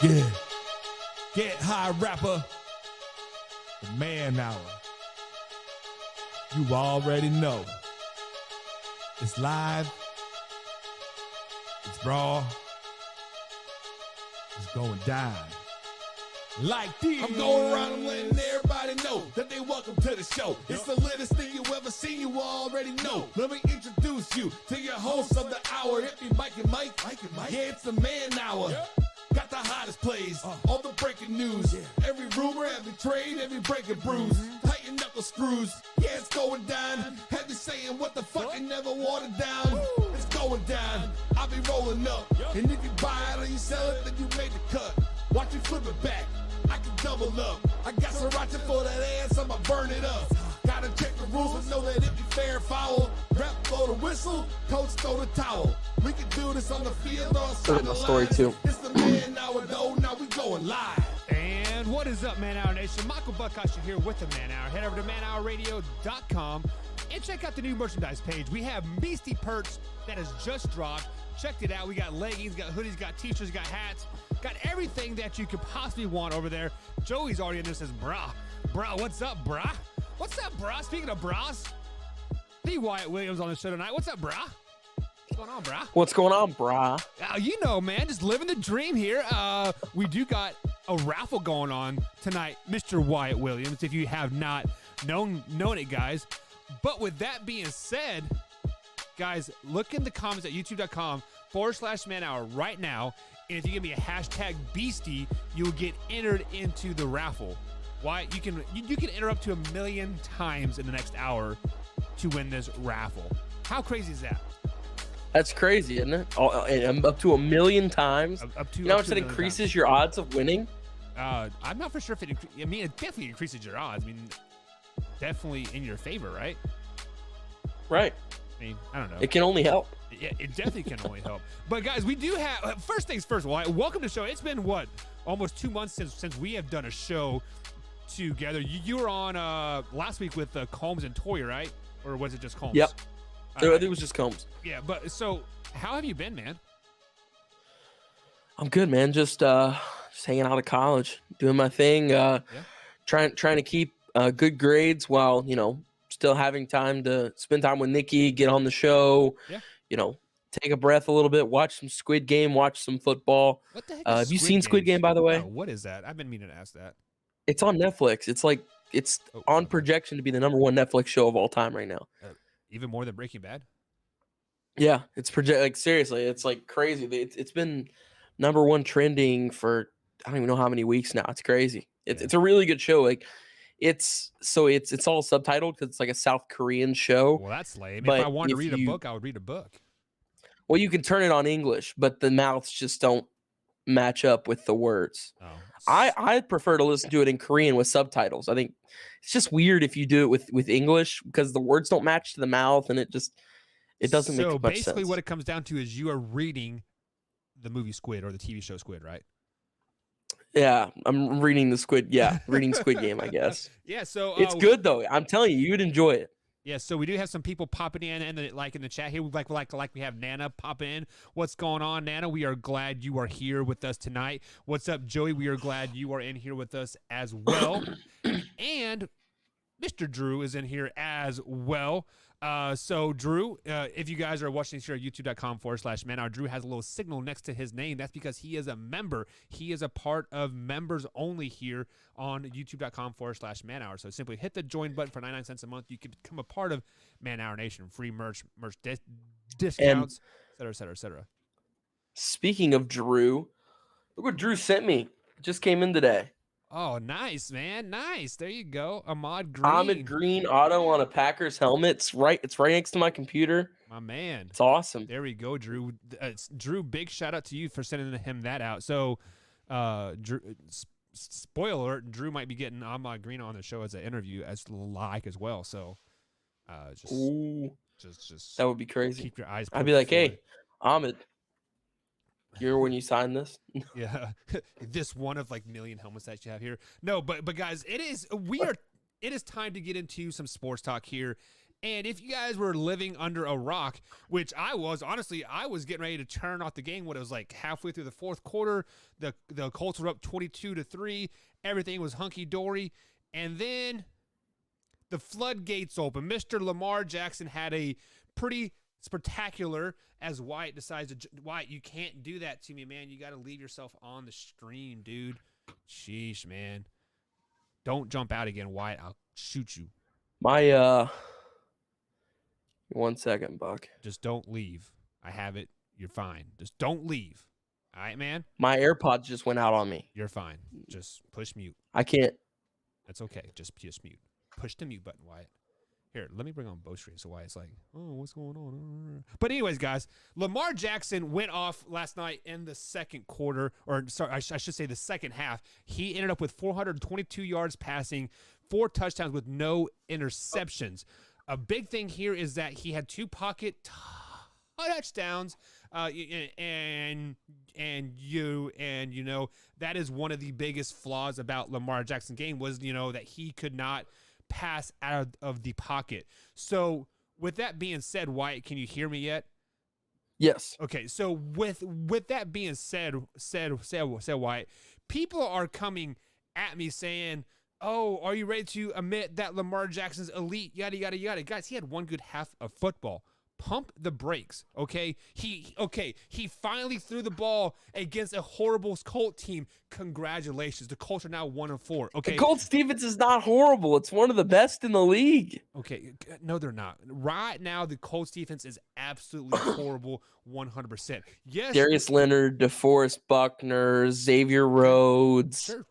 Yeah. Get high rapper. The man hour. You already know. It's live. It's raw. It's going down. Like this. I'm going around and letting everybody know that they welcome to the show. It's the latest thing you ever seen, you already know. Let me introduce you to your host of the hour. It be Mike and Mike. Yeah, it's the man hour. Got the hottest plays, all the breaking news. Every rumor, every trade, every breaking bruise. Tighten knuckle screws. Yeah, it's going down. Had me saying what the fuck and never watered down. It's going down. I'll be rolling up. And if you buy it or you sell it, then you made the cut. Watch me flip it back. I can double up. I got sriracha for that ass, I'ma burn it up. Gotta check the rules but know that it be fair and foul. Rep blow the whistle, coach throw the towel. We can do this on the field or outside the story lines. too. It's the man hour though, now we going live. And what is up, Man Hour Nation? Michael Buckasher here with the Man Hour. Head over to manhourradio.com and check out the new merchandise page. We have Beastie Perch that has just dropped. Checked it out. We got leggings, got hoodies, got t-shirts, got hats, got everything that you could possibly want over there. Joey's already in there, says, brah, what's up, brah? What's up, brah? Speaking of bras, the Wyatt Williams on the show tonight. What's up, brah? What's going on, brah? What's going on, brah? You know, man, just living the dream here. We do got a raffle going on tonight, Mr. Wyatt Williams, if you have not known it, guys. But with that being said, guys, look in the comments at youtube.com/manhour right now. And if you give me a hashtag Beastie, you'll get entered into the raffle. Why? You can enter up to 1 million times in the next hour to win this raffle. How crazy is that? That's crazy, isn't it? And up to 1 million times. Up to, you know how up much to that 1 million increases times. your odds of winning? I'm not for sure if it. I mean, it definitely increases your odds. I mean, definitely in your favor, right? Right. I mean, I don't know. It can only help. Yeah, it definitely can only help. But guys, we do have. First things first. Welcome to the show. It's been what, almost 2 months since we have done a show together. You were on last week with Combs and Toyer, right? Or was it just Combs? Yep. Right. It was just Combs. Yeah, but so how have you been, man? I'm good, man. Just hanging out of college, doing my thing. Trying to keep good grades while still having time to spend time with Nikki, get on the show. Yeah. Take a breath a little bit, watch some Squid Game, watch some football. What the heck? Have you seen Squid Game, by the way? No, what is that? I've been meaning to ask that. It's on Netflix. It's on projection to be the #1 Netflix show of all time right now. Even more than Breaking Bad? Yeah, it's seriously, it's like crazy. It's been #1 trending for I don't even know how many weeks now. It's crazy. It's a really good show. Like it's all subtitled because it's like a South Korean show. Well, that's lame. But if I wanted to read a book, I would read a book. Well, you can turn it on English, but the mouths just don't match up with the words. Oh. I prefer to listen to it in Korean with subtitles. I think it's just weird if you do it with English because the words don't match to the mouth and it doesn't make much sense. So basically what it comes down to is you are reading the movie Squid or the TV show Squid, right? Yeah, I'm reading reading Squid Game, I guess. Yeah, so it's good though. I'm telling you, you would enjoy it. Yeah, so we do have some people popping in and in the chat here. Like we have Nana pop in. What's going on, Nana? We are glad you are here with us tonight. What's up, Joey? We are glad you are in here with us as well. And Mr. Drew is in here as well. So Drew, if you guys are watching this here at youtube.com/manhour, Drew has a little signal next to his name. That's because he is a member. He is a part of members only here on youtube.com/manhour. So simply hit the join button for 99 cents a month. You can become a part of Man Hour Nation. Free merch discounts, et cetera, et cetera. Speaking of Drew, look what Drew sent me. It just came in today. Oh, nice, man. Nice. There you go. Ahmad Green. Ahmed Green auto on a Packers helmet. It's right next to my computer. My man. It's awesome. There we go, Drew. Drew, big shout out to you for sending him that out. So, Drew, spoiler alert, Drew might be getting Ahmad Green on the show as an interview as as well. So, just that would be crazy. Keep your eyes. I'd be like, forward. hey, Ahmed, you're when you sign this. Yeah, this one of like million helmets that you have here. No, but guys, it is time to get into some sports talk here And if you guys were living under a rock, which I was, honestly, I was getting ready to turn off the game when it was like halfway through the fourth quarter. The Colts were up 22-3. Everything was hunky-dory. And then the floodgates open. Mr. Lamar Jackson had a pretty spectacular, as Wyatt decides to, Wyatt, you can't do that to me, man. You got to leave yourself on the stream, dude. Sheesh, man. Don't jump out again, Wyatt. I'll shoot you. My 1 second, Buck. Just don't leave. I have it. You're fine. Just don't leave. All right, man? My AirPods just went out on me. You're fine. Just push mute. I can't. That's okay. Just mute. Push the mute button, Wyatt. Here, let me bring on both screens so Wyatt's like, oh, what's going on? But anyways, guys, Lamar Jackson went off last night in the second quarter, or sorry, I should say the second half. He ended up with 422 yards passing, 4 touchdowns with no interceptions. A big thing here is that he had 2 pocket touchdowns, and you know that is one of the biggest flaws about Lamar Jackson's game was that he could not pass out of the pocket. So with that being said, Wyatt, can you hear me yet? Yes. Okay, so with that being said, Wyatt, people are coming at me saying, oh, are you ready to admit that Lamar Jackson's elite? Yada, yada, yada. Guys, he had one good half of football. Pump the brakes, okay? He finally threw the ball against a horrible Colt team. Congratulations. The Colts are now 1-4, okay? The Colts defense is not horrible. It's one of the best in the league. Okay, no, they're not. Right now, the Colts defense is absolutely horrible, 100%. Yes. Darius Leonard, DeForest Buckner, Xavier Rhodes. Sure.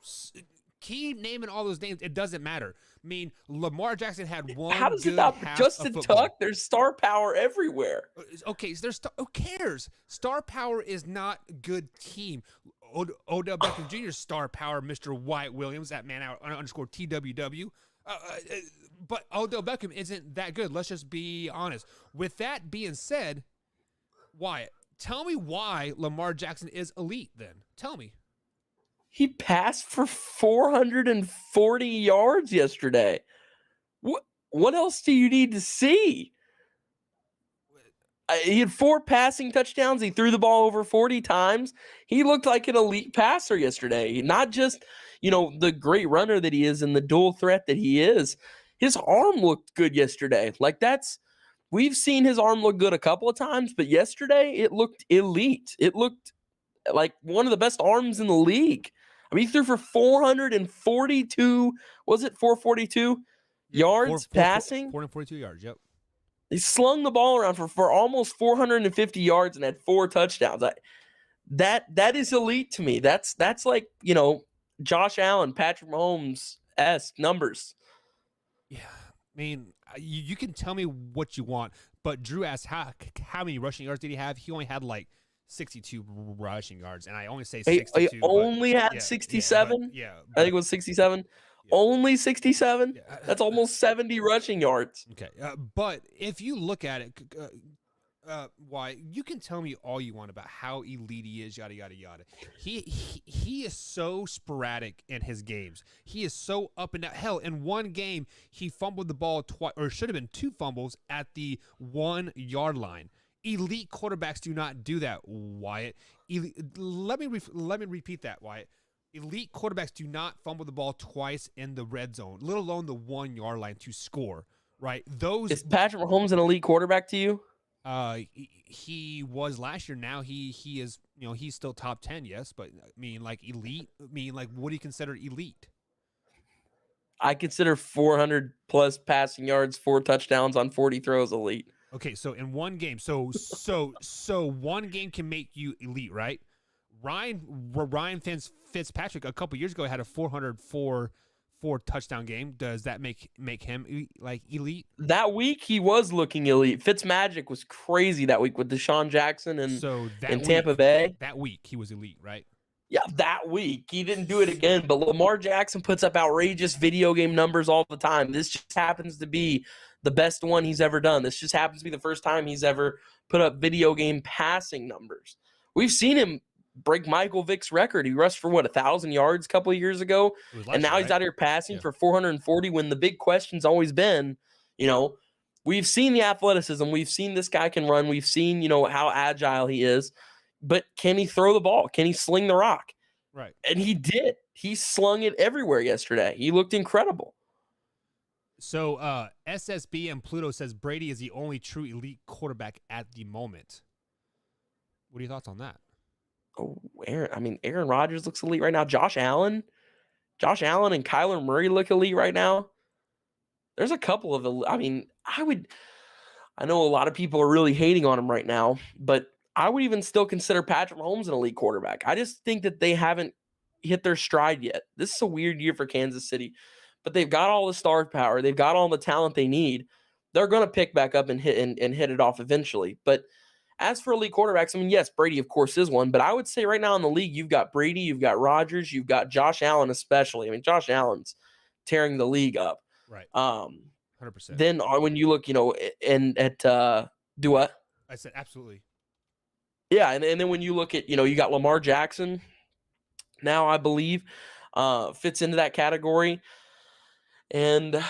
Keep naming all those names. It doesn't matter. I mean, Lamar Jackson had one. How does good it not? half Justin of football. Tuck, there's star power everywhere. Okay, so who cares? Star power is not good team. Odell Beckham Jr. star power, Mr. Wyatt Williams at _TWW. But Odell Beckham isn't that good. Let's just be honest. With that being said, Wyatt, tell me why Lamar Jackson is elite then. Tell me. He passed for 440 yards yesterday. What else do you need to see? He had 4 passing touchdowns. He threw the ball over 40 times. He looked like an elite passer yesterday. Not just, the great runner that he is and the dual threat that he is. His arm looked good yesterday. We've seen his arm look good a couple of times, but yesterday it looked elite. It looked like one of the best arms in the league. I mean, he threw for 442, was it 442 yards passing? 442 yards, yep. He slung the ball around for almost 450 yards and had 4 touchdowns. That is elite to me. That's like, Josh Allen, Patrick Mahomes-esque numbers. Yeah, I mean, you can tell me what you want, but Drew asked how many rushing yards did he have? He only had 62 rushing yards, and I only say 62. He only had 67? Yeah. I think it was 67. Yeah. Only 67? Yeah. That's almost 70 rushing yards. Okay. But if you look at it, why, you can tell me all you want about how elite he is, yada, yada, yada. He is so sporadic in his games. He is so up and down. Hell, in one game, he fumbled the ball twice, or it should have been 2 fumbles at the 1-yard line. Elite quarterbacks do not do that, Wyatt. Let me repeat that, Wyatt. Elite quarterbacks do not fumble the ball twice in the red zone, let alone the 1-yard line to score. Right? Is Patrick Mahomes an elite quarterback to you? He was last year. Now he is. He's still top 10. Yes, but I mean, elite. I mean, what do you consider elite? I consider 400 plus passing yards, 4 touchdowns on 40 throws elite. Okay, so in one game, so one game can make you elite, right? Ryan Fitzpatrick a couple years ago had a 404 touchdown game. Does that make him elite? That week he was looking elite. Fitzmagic was crazy that week with Deshaun Jackson and Tampa Bay. That week he was elite, right? Yeah, that week. He didn't do it again, but Lamar Jackson puts up outrageous video game numbers all the time. This just happens to be the best one he's ever done. This just happens to be the first time he's ever put up video game passing numbers. We've seen him break Michael Vick's record. He rushed for 1,000 yards a couple of years ago, and now he's out here passing for 440 when the big question's always been, we've seen the athleticism. We've seen this guy can run. We've seen, how agile he is. But can he throw the ball? Can he sling the rock? Right. And he did. He slung it everywhere yesterday. He looked incredible. So SSB and Pluto says Brady is the only true elite quarterback at the moment. What are your thoughts on that? Oh, Aaron Rodgers looks elite right now. Josh Allen and Kyler Murray look elite right now. There's a couple of, I know a lot of people are really hating on him right now, but I would even still consider Patrick Mahomes an elite quarterback. I just think that they haven't hit their stride yet. This is a weird year for Kansas City, but they've got all the star power. They've got all the talent they need. They're going to pick back up and hit it off eventually. But as for elite quarterbacks, yes, Brady, of course, is one. But I would say right now in the league, you've got Brady, you've got Rodgers, you've got Josh Allen especially. Josh Allen's tearing the league up. Right. 100%. Then when you look, do what? I said absolutely. Yeah, and then when you look at, you got Lamar Jackson now, I believe, fits into that category. And,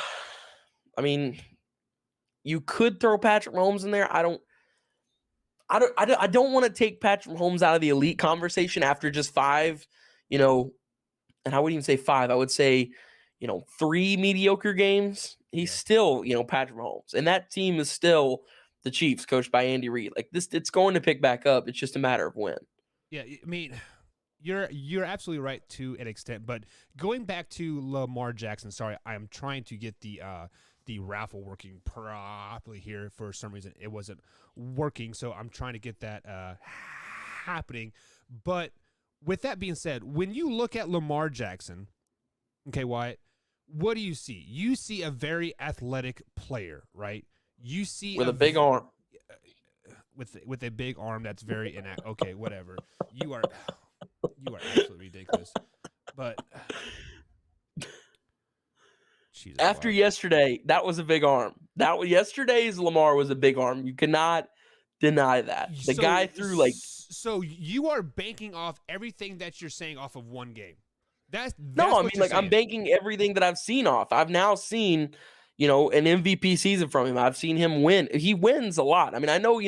you could throw Patrick Mahomes in there. I don't want to take Patrick Mahomes out of the elite conversation after just 5, and I wouldn't even say 5. I would say, 3 mediocre games. He's still, Patrick Mahomes. And that team is still the Chiefs, coached by Andy Reid. It's going to pick back up. It's just a matter of when. Yeah, you're absolutely right to an extent. But going back to Lamar Jackson, sorry, I'm trying to get the raffle working properly here. For some reason, it wasn't working, so I'm trying to get that happening. But with that being said, when you look at Lamar Jackson, okay, Wyatt, what do you see? You see a very athletic player, right? You see with a big arm. With a big arm that's very okay, whatever. You are absolutely ridiculous. But Jesus, after yesterday, that was a big arm. Yesterday's Lamar was a big arm. You cannot deny that. The guy threw So you are banking off everything that you're saying off of one game. That's I'm banking everything that I've seen off. I've now seen, an MVP season from him. I've seen him win. He wins a lot. I know,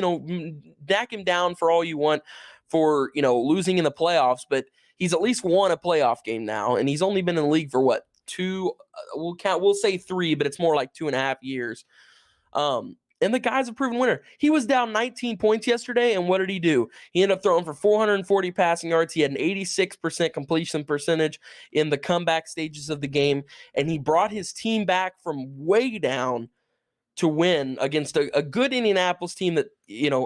back him down for all you want for, losing in the playoffs, but he's at least won a playoff game now, and he's only been in the league for what, 2? We'll say 3, but it's more like 2.5 years. And the guy's a proven winner. He was down 19 points yesterday, and what did he do? He ended up throwing for 440 passing yards. He had an 86% completion percentage in the comeback stages of the game, and he brought his team back from way down to win against a good Indianapolis team that,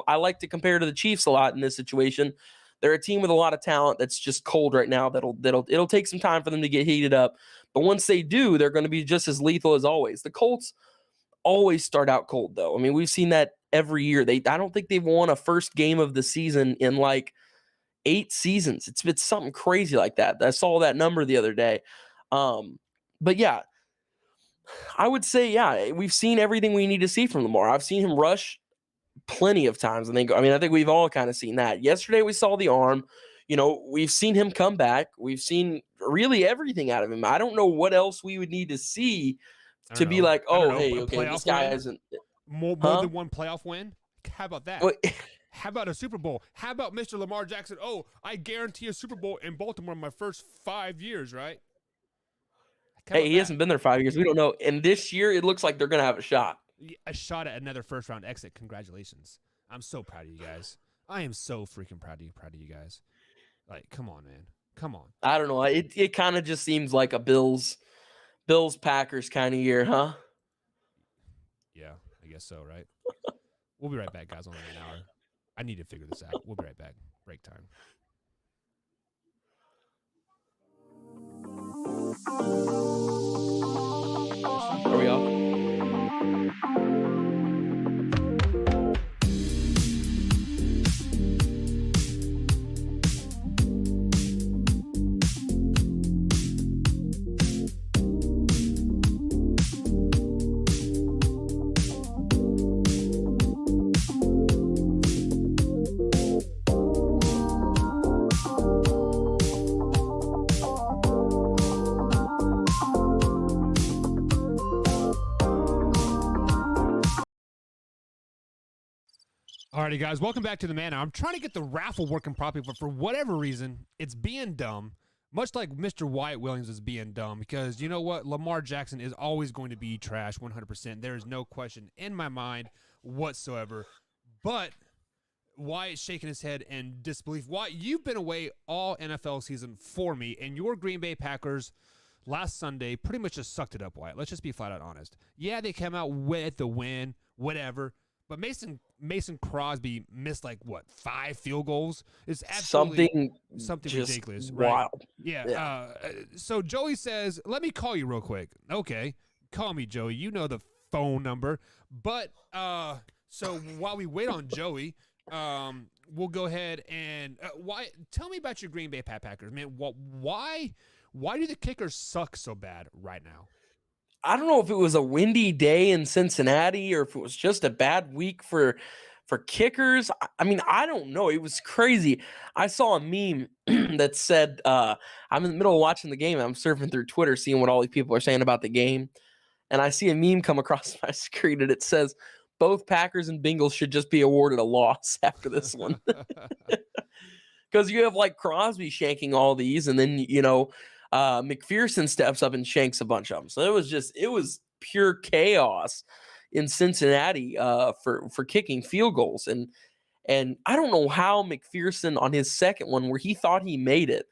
I like to compare to the Chiefs a lot in this situation. They're a team with a lot of talent that's just cold right now. It'll take some time for them to get heated up, but once they do, they're going to be just as lethal as always. The Colts always start out cold, though. We've seen that every year. I don't think they've won a first game of the season in 8 seasons. It's something crazy like that. I saw that number the other day. But yeah, I would say, we've seen everything we need to see from Lamar. I've seen him rush plenty of times. I think we've all kind of seen that. Yesterday we saw the arm. We've seen him come back. We've seen really everything out of him. I don't know what else we would need to see to be like, this guy isn't more than one playoff win. How about that? How about a Super Bowl? How about Mr. Lamar Jackson? Oh, I guarantee a Super Bowl in Baltimore in my first 5 years, right? He hasn't been there 5 years. We don't know. And this year, it looks like they're going to have a shot. A shot at another first-round exit. Congratulations. I'm so proud of you guys. I am so freaking proud of you guys. Come on, man. Come on. I don't know. It kind of just seems like a Bills-Packers kind of year, huh? Yeah, I guess so, right? We'll be right back, guys, only an hour. I need to figure this out. We'll be right back. Break time. Are we off? Alrighty, guys, welcome back to the Man Hour. I'm trying to get the raffle working properly, but for whatever reason, it's being dumb. Much like Mr. Wyatt Williams is being dumb, because you know what? Lamar Jackson is always going to be trash 100%. There is no question in my mind whatsoever. But Wyatt's shaking his head in disbelief. Wyatt, you've been away all NFL season for me, and your Green Bay Packers last Sunday pretty much just sucked it up, Wyatt. Let's just be flat out honest. Yeah, they came out with the win, whatever. But Mason Crosby missed 5 field goals. It's absolutely something ridiculous, right? Wild. Yeah. So Joey says, "Let me call you real quick." Okay, call me, Joey. You know the phone number. But so while we wait on Joey, we'll go ahead and tell me about your Green Bay Packers, man. Why do the kickers suck so bad right now? I don't know if it was a windy day in Cincinnati or if it was just a bad week for kickers. I mean, I don't know. It was crazy. I saw a meme that said, I'm in the middle of watching the game. I'm surfing through Twitter, seeing what all these people are saying about the game. And I see a meme come across my screen, and it says, both Packers and Bengals should just be awarded a loss after this one. Because you have Crosby shanking all these, and then, McPherson steps up and shanks a bunch of them. So it was pure chaos in Cincinnati for kicking field goals. And I don't know how McPherson on his second one, where he thought he made it,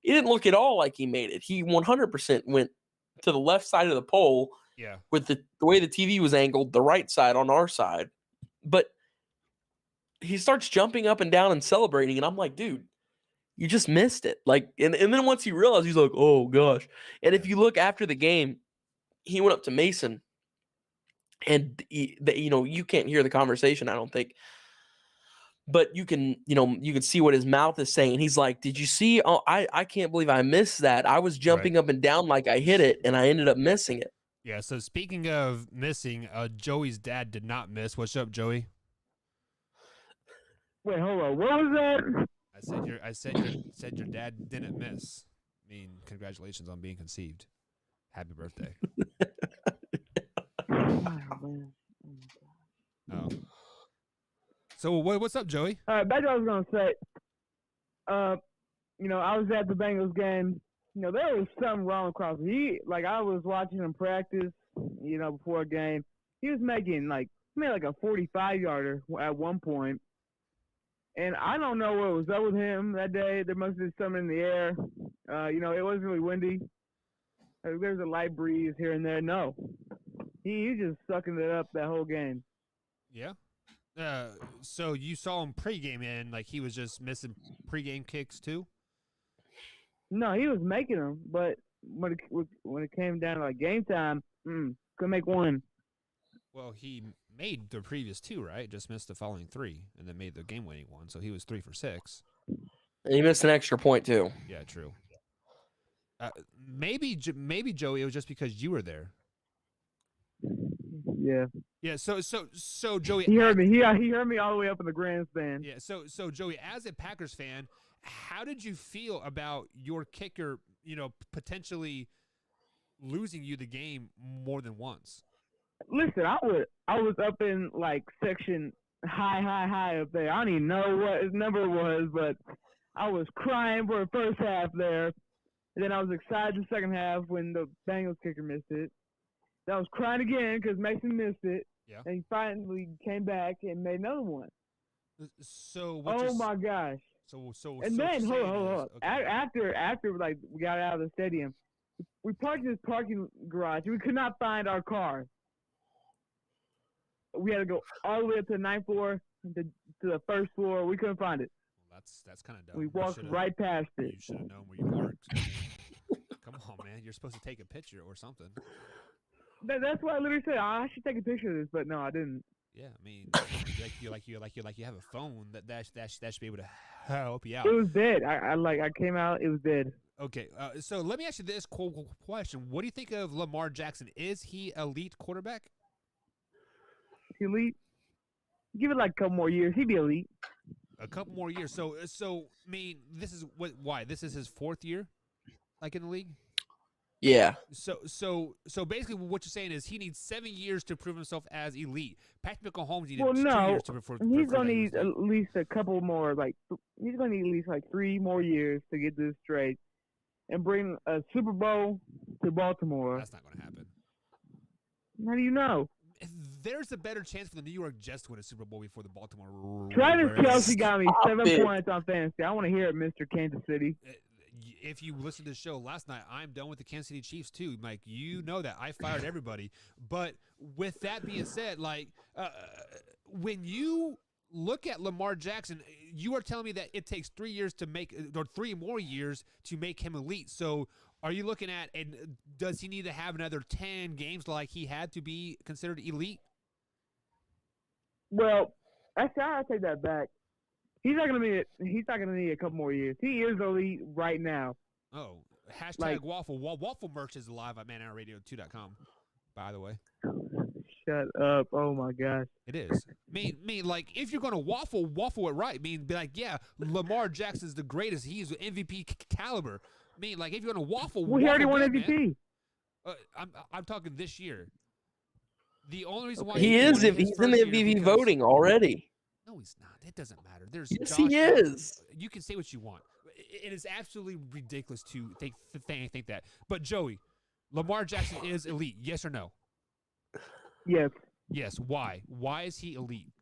it didn't look at all like he made it. He 100% went to the left side of the pole. Yeah. With the way the TV was angled, the right side on our side. But he starts jumping up and down and celebrating, and I'm like, dude, you just missed it. And then once he realized, he's like, oh, gosh. And if you look after the game, he went up to Mason, and, you can't hear the conversation, I don't think. But you can see what his mouth is saying. He's like, did you see? Oh, I can't believe I missed that. I was jumping up and down like I hit it, and I ended up missing it. Yeah, so speaking of missing, Joey's dad did not miss. What's up, Joey? Wait, hold on. What was that? I said your dad didn't miss. I mean, congratulations on being conceived. Happy birthday. Oh. So what's up, Joey? All right, back to what I was gonna say. I was at the Bengals game. There was something wrong with Crosby. I was watching him practice. Before a game, he was making a 45-yarder at one point. And I don't know what was up with him that day. There must have been something in the air. It wasn't really windy. There's a light breeze here and there. No. He just sucking it up that whole game. Yeah. So you saw him pregame and he was just missing pregame kicks too? No, he was making them, but when it came down to game time, couldn't make one. Well, he made the previous 2, right? Just missed the following 3, and then made the game-winning one. So he was 3 for 6. And he missed an extra point too. Yeah, true. Maybe Joey, it was just because you were there. Yeah. Yeah. So Joey, he heard me. He heard me all the way up in the grandstand. Yeah. So Joey, as a Packers fan, how did you feel about your kicker? Potentially losing you the game more than once. Listen, I was up in section high up there. I don't even know what his number was, but I was crying for the first half there. And then I was excited the second half when the Bengals kicker missed it. Then I was crying again because Mason missed it. Yeah. And he finally came back and made another one. So my gosh. So and then hold on. Okay. After we got out of the stadium, we parked in this parking garage. We could not find our car. We had to go all the way up to the 9th floor to the first floor. We couldn't find it. Well, that's kind of dumb. We walked right past it. You should have known where you parked. Come on, man. You're supposed to take a picture or something. That's why I literally said I should take a picture of this, but no, I didn't. Yeah, I mean, you have a phone that should be able to help you out. It was dead. I came out. It was dead. Okay, so let me ask you this question: what do you think of Lamar Jackson? Is he elite quarterback? Elite? Give it a couple more years. He'd be elite. A couple more years. So I mean, why? This is his 4th year, in the league. Yeah. So basically, what you're saying is he needs 7 years to prove himself as elite. Patrick Mahomes needed Well, 2 no, years to prove. he's gonna need at least a couple more. Like he's gonna need at least like 3 more years to get this straight and bring a Super Bowl to Baltimore. That's not going to happen. How do you know? There's a better chance for the New York Jets to win a Super Bowl before the Baltimore. Travis Ravens. Kelce got me Stop 7 it. points on fantasy. I want to hear it, Mr. Kansas City. If you listened to the show last night, I'm done with the Kansas City Chiefs too. Like, you know that I fired everybody. But with that being said, like when you look at Lamar Jackson, you are telling me that it takes 3 years to make, or 3 more years to make him elite. So are you looking at, and does he need to have another 10 games like he had to be considered elite? Well, actually, I take that back. He's not gonna need a couple more years. He is elite right now. Oh, hashtag Like- waffle. Waffle merch is live at manhourradio2.com, by the way. Shut up! Oh my gosh. It is. Mean, like, if you're gonna waffle it right. Be like, yeah, Lamar Jackson's the greatest. He's MVP caliber. Like, if you're gonna waffle, Well, he already won good, MVP. man. I'm talking this year. The only reason why He won is. his He's in first the year MVP because- voting already. No, he's not. It doesn't matter. There's Yes, Josh he Allen. is. You can say what you want. It is absolutely ridiculous to think that. But Joey, Lamar Jackson is elite. Yes or no? Yes, Yes. Why? Why is he elite?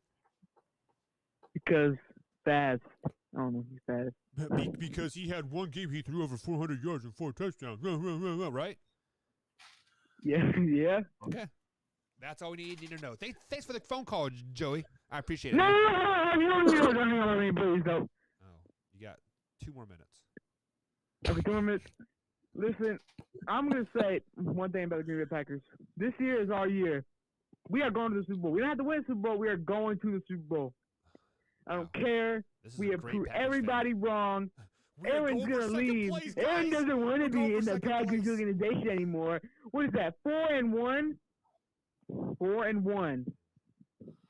because fast. I don't know. He's fast. Because he had one game he threw over 400 yards and 4 touchdowns. Right? Yeah, yeah. Okay. That's all we need to know. Thanks for the phone call, Joey. I appreciate it. No, man. no, please don't. Oh, you got 2 more minutes. Okay, 2 more minutes. Listen, I'm gonna say one thing about the Green Bay Packers. This year is our year. We are going to the Super Bowl. We don't have to win the Super Bowl. We are going to the Super Bowl. I don't care. This is We a have great proved Packers everybody wrong. fan. We are Aaron's going for gonna second leave. place, Aaron guys. doesn't want We're to going be for in the second Packers place. organization anymore. What is that? 4-1. 4-1.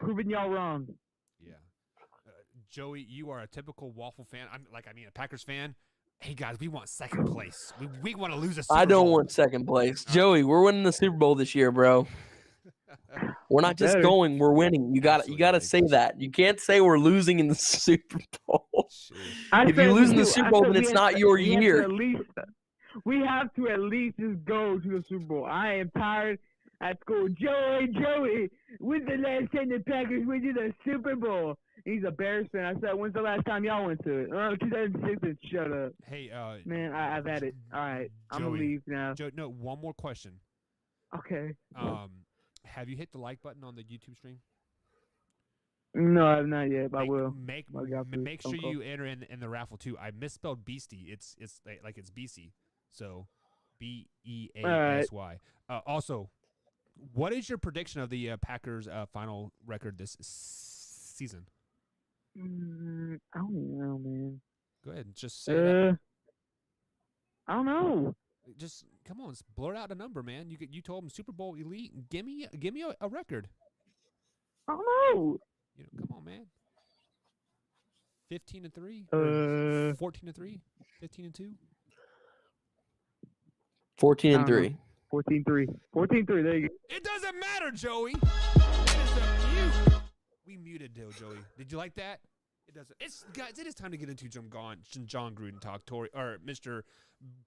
Proving y'all wrong. Yeah. Joey, you are a typical waffle fan. A Packers fan. Hey, guys, we want second place. We want to lose a Super I don't Bowl. want second place. All right. Joey, we're winning the Super Bowl this year, bro. We're not just Better. going, we're winning. You got to Absolutely say ridiculous. that. You can't say we're losing in the Super Bowl. I If said you lose in the too. Super I Bowl, said then we it's have not to- your we have to year. we have to at least just go to the Super Bowl. I am tired at school. Joey, when's the last time the Packers went to the Super Bowl? He's a Bears fan. I said, when's the last time y'all went to it? 2006. And shut up. Hey, Man, I've had it. All right. I'm going to Joey. leave now. Joe, no, one more question. Okay. Have you hit the like button on the YouTube stream? No, I've not yet, but I will. Make I got this make sure phone call. you enter in the raffle too. I misspelled Beastie. It's like it's BC. So BEASY. Also, what is your prediction of the Packers' final record this season? I don't even know, man. Go ahead, just say that. I don't know. Just come on, blurt out a number, man. You told him Super Bowl elite. Give me a record. I don't know. Come on, man. 15-3, 14-3, 15-2. 14-3. 14-3. 14-3. There you go. It doesn't matter, Joey. It is a mute. We muted Joey. Did you like that? It doesn't. Guys. It is time to get into John Gruden talk. Mr.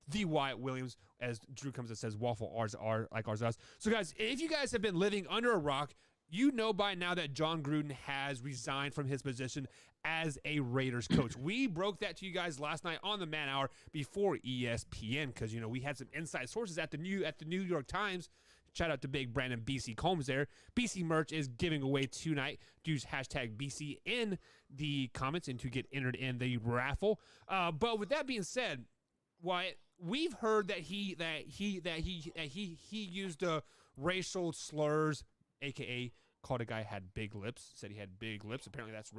The Wyatt Williams, as Drew comes and says, waffle ours are like ours us. So, guys, if you guys have been living under a rock, you know by now that Jon Gruden has resigned from his position as a Raiders coach. We broke that to you guys last night on the Man Hour before ESPN because we had some inside sources at the New York Times. Shout out to big Brandon BC Combs there. BC merch is giving away tonight. Use hashtag BC in the comments and to get entered in the raffle. But with that being said, Wyatt, we've heard that he used racial slurs, aka called a guy had big lips, said he had big lips. Apparently that's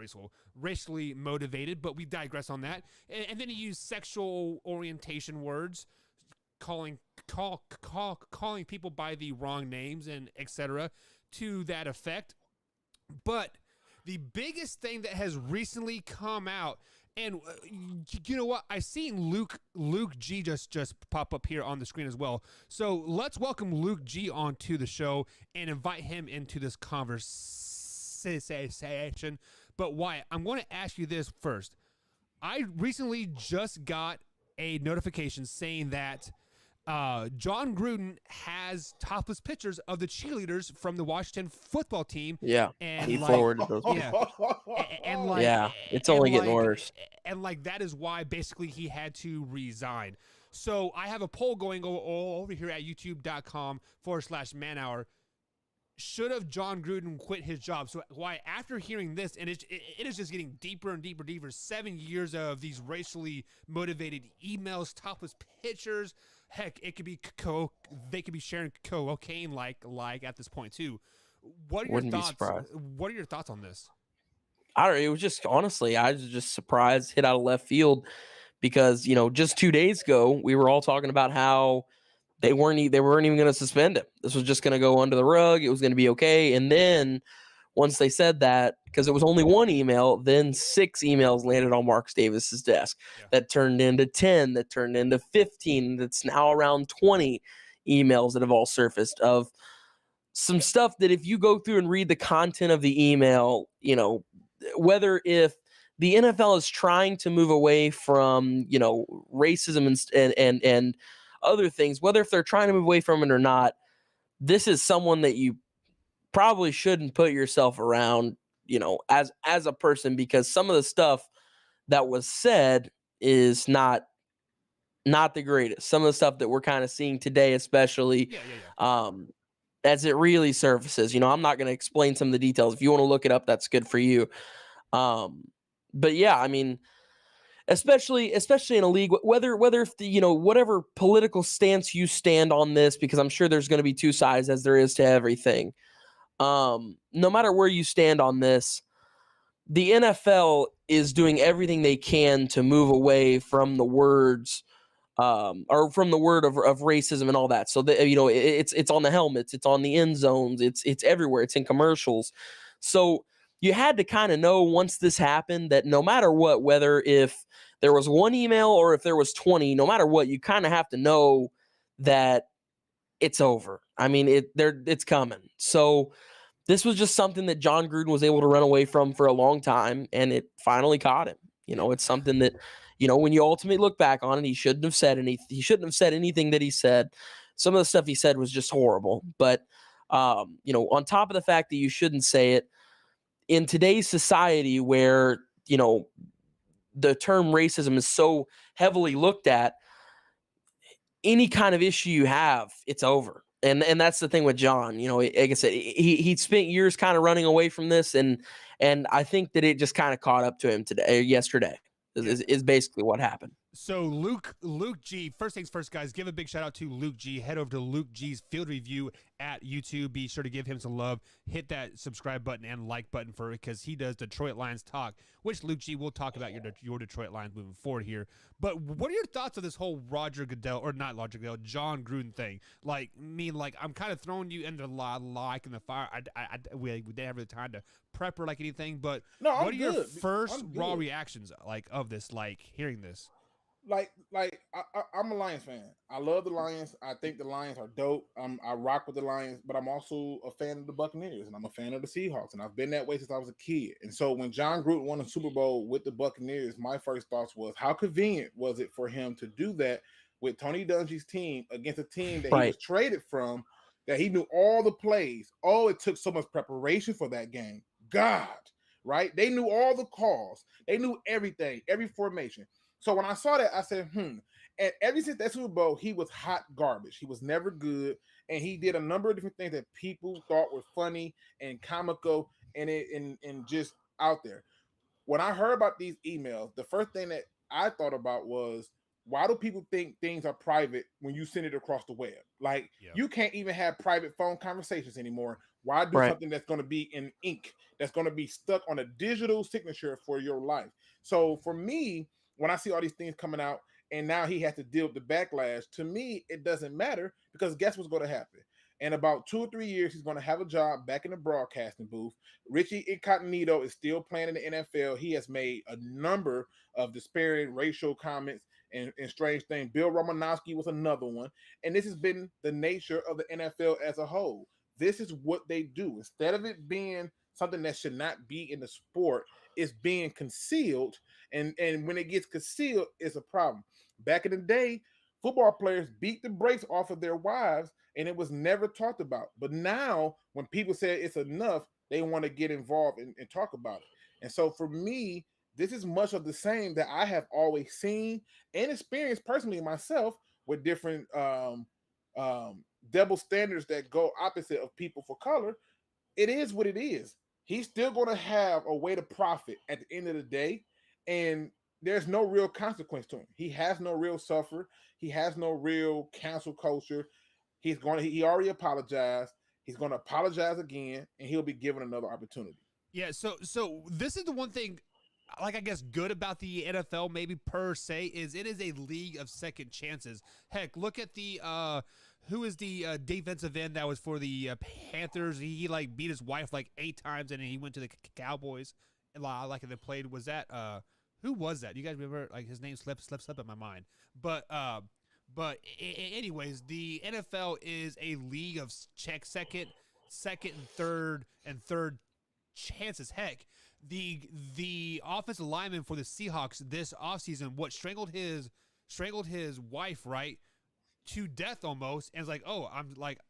racially motivated, but we digress on that. And then he used sexual orientation words, calling people by the wrong names and etc. to that effect. But the biggest thing that has recently come out And you know what? I seen Luke G just pop up here on the screen as well. So let's welcome Luke G onto the show and invite him into this conversation. But Wyatt, I'm going to ask you this first. I recently just got a notification saying that Jon Gruden has topless pictures of the cheerleaders from the Washington football team. Yeah, and he like, forwarded those. Yeah, and like, Yeah, it's and only getting like- worse. And like that is why basically he had to resign. So I have a poll going over here at youtube.com/manhour. Should have Jon Gruden quit his job? So why, after hearing this, and it is just getting deeper and deeper, 7 years of these racially motivated emails, topless pictures. Heck, it could be they could be sharing cocaine like at this point too. What are your Wouldn't be thoughts? surprised. What are your thoughts on this? I don't know. It was just honestly, I was just surprised, hit out of left field, because just 2 days ago we were all talking about how they weren't even going to suspend him. This was just going to go under the rug. It was going to be okay. And then once they said that, because it was only one email, then 6 emails landed on Mark Davis's desk. Yeah. That turned into 10. That turned into 15. That's now around 20 emails that have all surfaced of some stuff that if you go through and read the content of the email, whether if the NFL is trying to move away from, racism and other things, whether if they're trying to move away from it or not, this is someone that you probably shouldn't put yourself around, as a person, because some of the stuff that was said is not the greatest. Some of the stuff that we're kind of seeing today, especially, as it really surfaces. I'm not going to explain some of the details. If you want to look it up, that's good for you. But yeah, I mean, especially in a league, whether if whatever political stance you stand on this, because I'm sure there's going to be two sides, as there is to everything. No matter where you stand on this, the NFL is doing everything they can to move away from the words, or from the word of racism and all that. So that, it's on the helmets, it's on the end zones, it's everywhere, it's in commercials. So you had to kind of know once this happened that no matter what, whether if there was one email or if there was 20, no matter what, you kind of have to know that it's over. I mean, it's coming. So this was just something that Jon Gruden was able to run away from for a long time, and it finally caught him. It's something that, when you ultimately look back on it, he shouldn't have said anything. He shouldn't have said anything that he said. Some of the stuff he said was just horrible. But, on top of the fact that you shouldn't say it, in today's society where, the term racism is so heavily looked at, any kind of issue you have, it's over. And that's the thing with Jon. Like I said, he spent years kind of running away from this, and I think that it just kind of caught up to him yesterday is basically what happened. So Luke G, first things first, guys, give a big shout out to Luke G. Head over to Luke G's field review at YouTube. Be sure to give him some love. Hit that subscribe button and like button because he does Detroit Lions talk, which Luke G will talk about your Detroit Lions moving forward here. But what are your thoughts on this whole Jon Gruden thing? I'm kind of throwing you into like in the fire. We didn't have the time to prep or like anything, but No, what are your first raw reactions of this, hearing this? I'm a Lions fan. I love the Lions. I think the Lions are dope. I rock with the Lions, but I'm also a fan of the Buccaneers, and I'm a fan of the Seahawks, and I've been that way since I was a kid. And so when Jon Gruden won a Super Bowl with the Buccaneers, my first thoughts was, how convenient was it for him to do that with Tony Dungy's team against a team that he was traded from, that he knew all the plays. Oh, it took so much preparation for that game. God, right? They knew all the calls. They knew everything, every formation. So when I saw that, I said, And ever since that Super Bowl, he was hot garbage. He was never good. And he did a number of different things that people thought were funny and comical and just out there. When I heard about these emails, the first thing that I thought about was, why do people think things are private when you send it across the web? You can't even have private phone conversations anymore. Why do something that's going to be in ink, that's going to be stuck on a digital signature for your life? So for me, when I see all these things coming out and now he has to deal with the backlash, to me, it doesn't matter, because guess what's going to happen? In about 2 or 3 years, he's going to have a job back in the broadcasting booth. Richie Incognito is still playing in the NFL. He has made a number of disparaging racial comments and strange things. Bill Romanowski was another one. And this has been the nature of the NFL as a whole. This is what they do. Instead of it being something that should not be in the sport, it's being concealed. And when it gets concealed, it's a problem. Back in the day, football players beat the brakes off of their wives, and it was never talked about. But now, when people say it's enough, they want to get involved and talk about it. And so for me, this is much of the same that I have always seen and experienced personally myself with different double standards that go opposite of people for color. It is what it is. He's still going to have a way to profit at the end of the day, and there's no real consequence to him. He has no real suffer. He has no real cancel culture. He already apologized. He's going to apologize again, and he'll be given another opportunity. Yeah, so this is the one thing, like, I guess good about the NFL maybe per se is it is a league of second chances. Heck, look at the who is the defensive end that was for the Panthers? He like beat his wife like 8 times, and then he went to the Cowboys. And like they played, was that who was that? You guys remember? Like his name slipped in my mind. But anyways, the NFL is a league of second and third chances. Heck, the offensive lineman for the Seahawks this offseason, what strangled his wife, right, to death almost, and it's like, oh,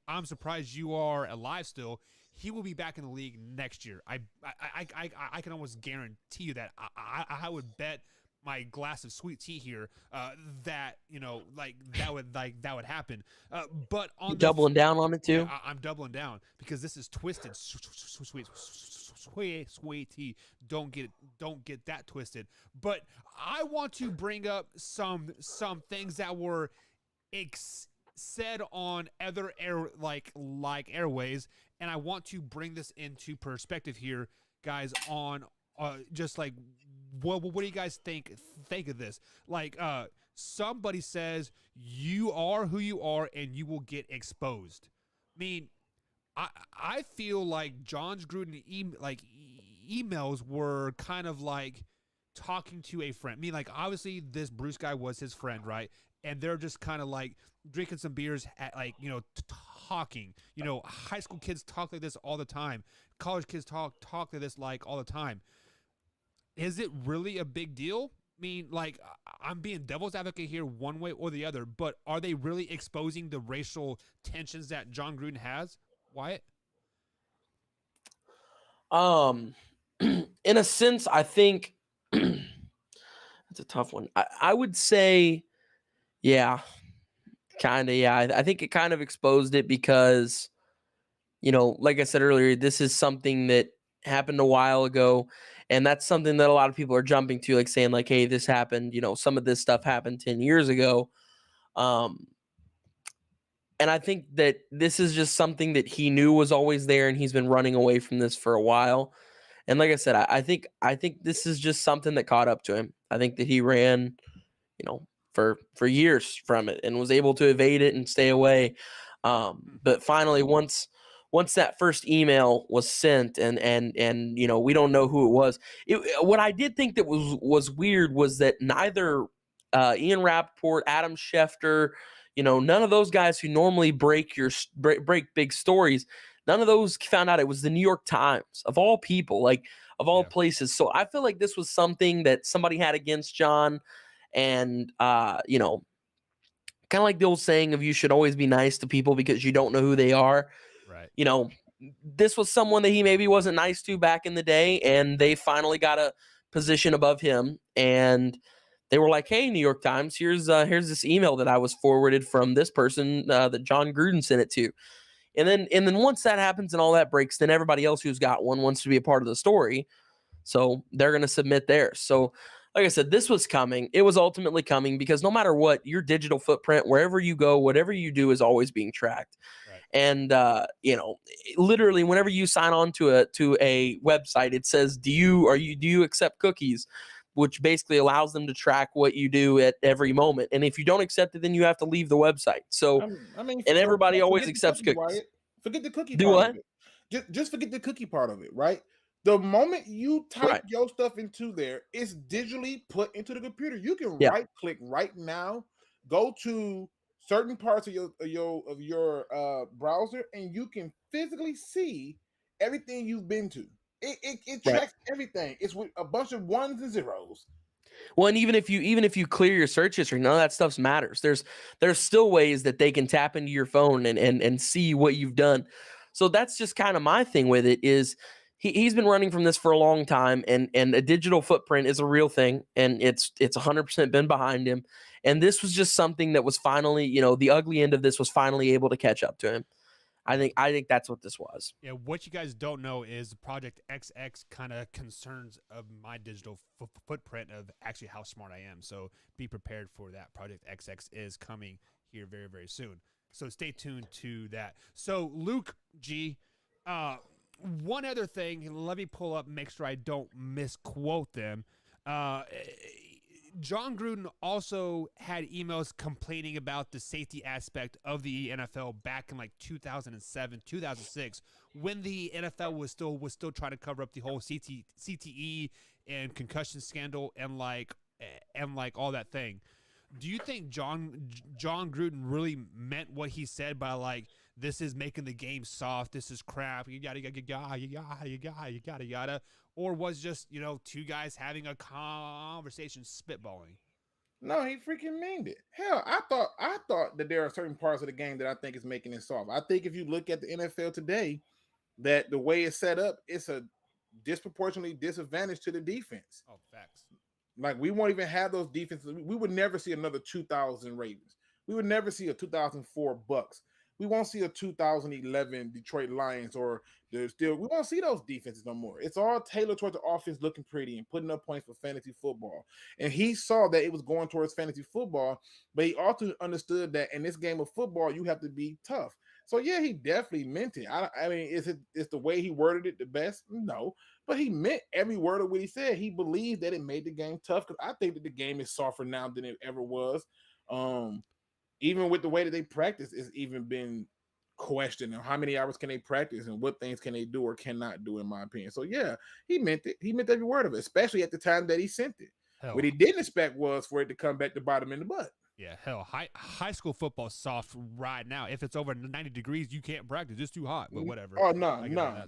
I'm surprised you are alive still. He will be back in the league next year. I can almost guarantee you that. I would bet my glass of sweet tea here that that would happen. But on doubling down on it too. Yeah, I'm doubling down because this is twisted sweet tea. Don't get that twisted. But I want to bring up some things that were said on other airways, and I want to bring this into perspective here, guys. On just like what do you guys think of this? Like somebody says you are who you are and you will get exposed. I mean, I feel like Jon Gruden emails were kind of like talking to a friend. I mean, like, obviously this Bruce guy was his friend, right? And they're just kind of like drinking some beers at talking. High school kids talk like this all the time. College kids talk like this like all the time. Is it really a big deal? I mean, like, I'm being devil's advocate here one way or the other, but are they really exposing the racial tensions that Jon Gruden has, Wyatt? In a sense, I think that's a tough one. I would say, yeah, kind of, yeah. I think it kind of exposed it because, like I said earlier, this is something that happened a while ago, and that's something that a lot of people are jumping to, like saying like, hey, this happened, some of this stuff happened 10 years ago. And I think that this is just something that he knew was always there, and he's been running away from this for a while. And like I said, I think this is just something that caught up to him. I think that he ran, for years from it and was able to evade it and stay away. But finally, once that first email was sent and we don't know who it was. What I did think that was weird was that neither Ian Rappaport, Adam Schefter, none of those guys who normally break big stories, none of those found out it was the New York Times, of all people, like of all places. So I feel like this was something that somebody had against Jon, and kind of like the old saying of you should always be nice to people because you don't know who they are. Right. This was someone that he maybe wasn't nice to back in the day, and they finally got a position above him, and they were like, hey, New York Times, here's this email that I was forwarded from this person that Jon Gruden sent it to. And then once that happens and all that breaks, then everybody else who's got one wants to be a part of the story. So they're going to submit theirs. So like I said, this was coming. It was ultimately coming because no matter what, your digital footprint, wherever you go, whatever you do is always being tracked. Right. And, literally whenever you sign on to a website, it says, do you accept cookies? Which basically allows them to track what you do at every moment. And if you don't accept it, then you have to leave the website. So, and everybody always accepts cookies. Forget the cookie Do part what? of it. Just forget the cookie part of it, right? The moment you type Right. your stuff into there, it's digitally put into the computer. You can Yeah. right click right now, go to certain parts of your browser, and you can physically see everything you've been to. It Right. tracks everything. It's with a bunch of ones and zeros. Well, and even if you clear your search history, none of that stuff matters. There's still ways that they can tap into your phone and see what you've done. So that's just kind of my thing with it is he's been running from this for a long time, and a digital footprint is a real thing, and it's 100% been behind him. And this was just something that was finally, the ugly end of this was finally able to catch up to him. I think that's what this was. Yeah, what you guys don't know is Project XX kind of concerns of my digital footprint of actually how smart I am. So be prepared for that. Project XX is coming here very, very soon. So stay tuned to that. So Luke G, one other thing, let me pull up, make sure I don't misquote them. Jon Gruden also had emails complaining about the safety aspect of the NFL back in like 2007, 2006, when the NFL was still trying to cover up the whole CTE and concussion scandal and like all that thing. Do you think Jon Gruden really meant what he said by like, this is making the game soft, this is crap, you gotta, or was just, two guys having a conversation spitballing? No, he freaking meaned it. Hell, I thought that there are certain parts of the game that I think is making it soft. I think if you look at the NFL today, that the way it's set up, it's a disproportionately disadvantage to the defense. Oh, facts. Like we won't even have those defenses. We would never see another 2000 Ravens. We would never see a 2004 Bucks. We won't see a 2011 Detroit Lions we won't see those defenses no more. It's all tailored towards the offense looking pretty and putting up points for fantasy football. And he saw that it was going towards fantasy football, but he also understood that in this game of football, you have to be tough. So yeah, he definitely meant it. I mean, is the way he worded it the best? No, but he meant every word of what he said. He believed that it made the game tough because I think that the game is softer now than it ever was. Even with the way that they practice, it's even been questioned. How many hours can they practice and what things can they do or cannot do, in my opinion. So yeah, he meant it. He meant every word of it, especially at the time that he sent it. Hell. What he didn't expect was for it to come back to bite him in the butt. Yeah, hell, high school football is soft right now. If it's over 90 degrees, you can't practice. It's too hot, but whatever. Oh, no. Yeah,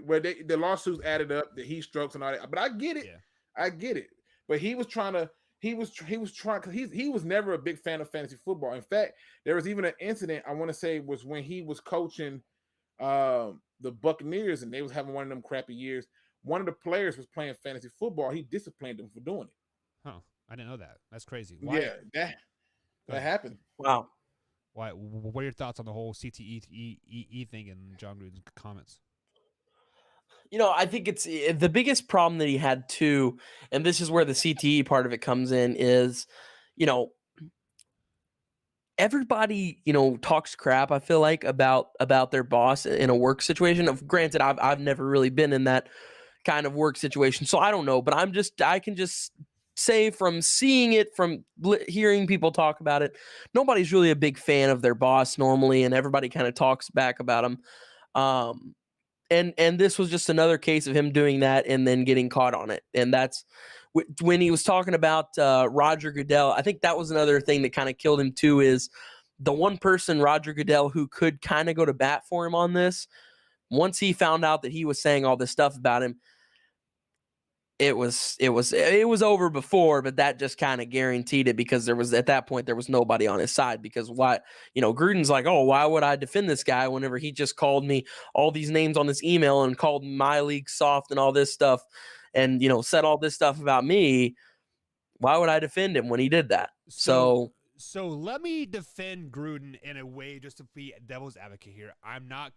well, the lawsuits added up, the heat strokes and all that. But I get it. Yeah. I get it. But he was trying to, he was trying, because he was never a big fan of fantasy football. In fact, there was even an incident, I want to say, was when he was coaching the Buccaneers and they was having one of them crappy years. One of the players was playing fantasy football. He disciplined them for doing it. Huh. I didn't know that. That's crazy. Why? Yeah, that happened. Wow. Why? What are your thoughts on the whole CTE thing and Jon Gruden's comments? I think it's the biggest problem that he had too, and this is where the CTE part of it comes in, is, everybody, talks crap, I feel like, about their boss in a work situation. Granted, I've never really been in that kind of work situation, so I don't know, but I can just say from seeing it, from hearing people talk about it, nobody's really a big fan of their boss normally, and everybody kind of talks back about him. And this was just another case of him doing that and then getting caught on it. And that's when he was talking about Roger Goodell. I think that was another thing that kind of killed him too, is the one person, Roger Goodell, who could kind of go to bat for him on this. Once he found out that he was saying all this stuff about him, it was over before, but that just kind of guaranteed it, because at that point there was nobody on his side. Because Gruden's like, oh, why would I defend this guy whenever he just called me all these names on this email and called my league soft and all this stuff, and said all this stuff about me? Why would I defend him when he did that? So let me defend Gruden in a way, just to be devil's advocate here. I'm not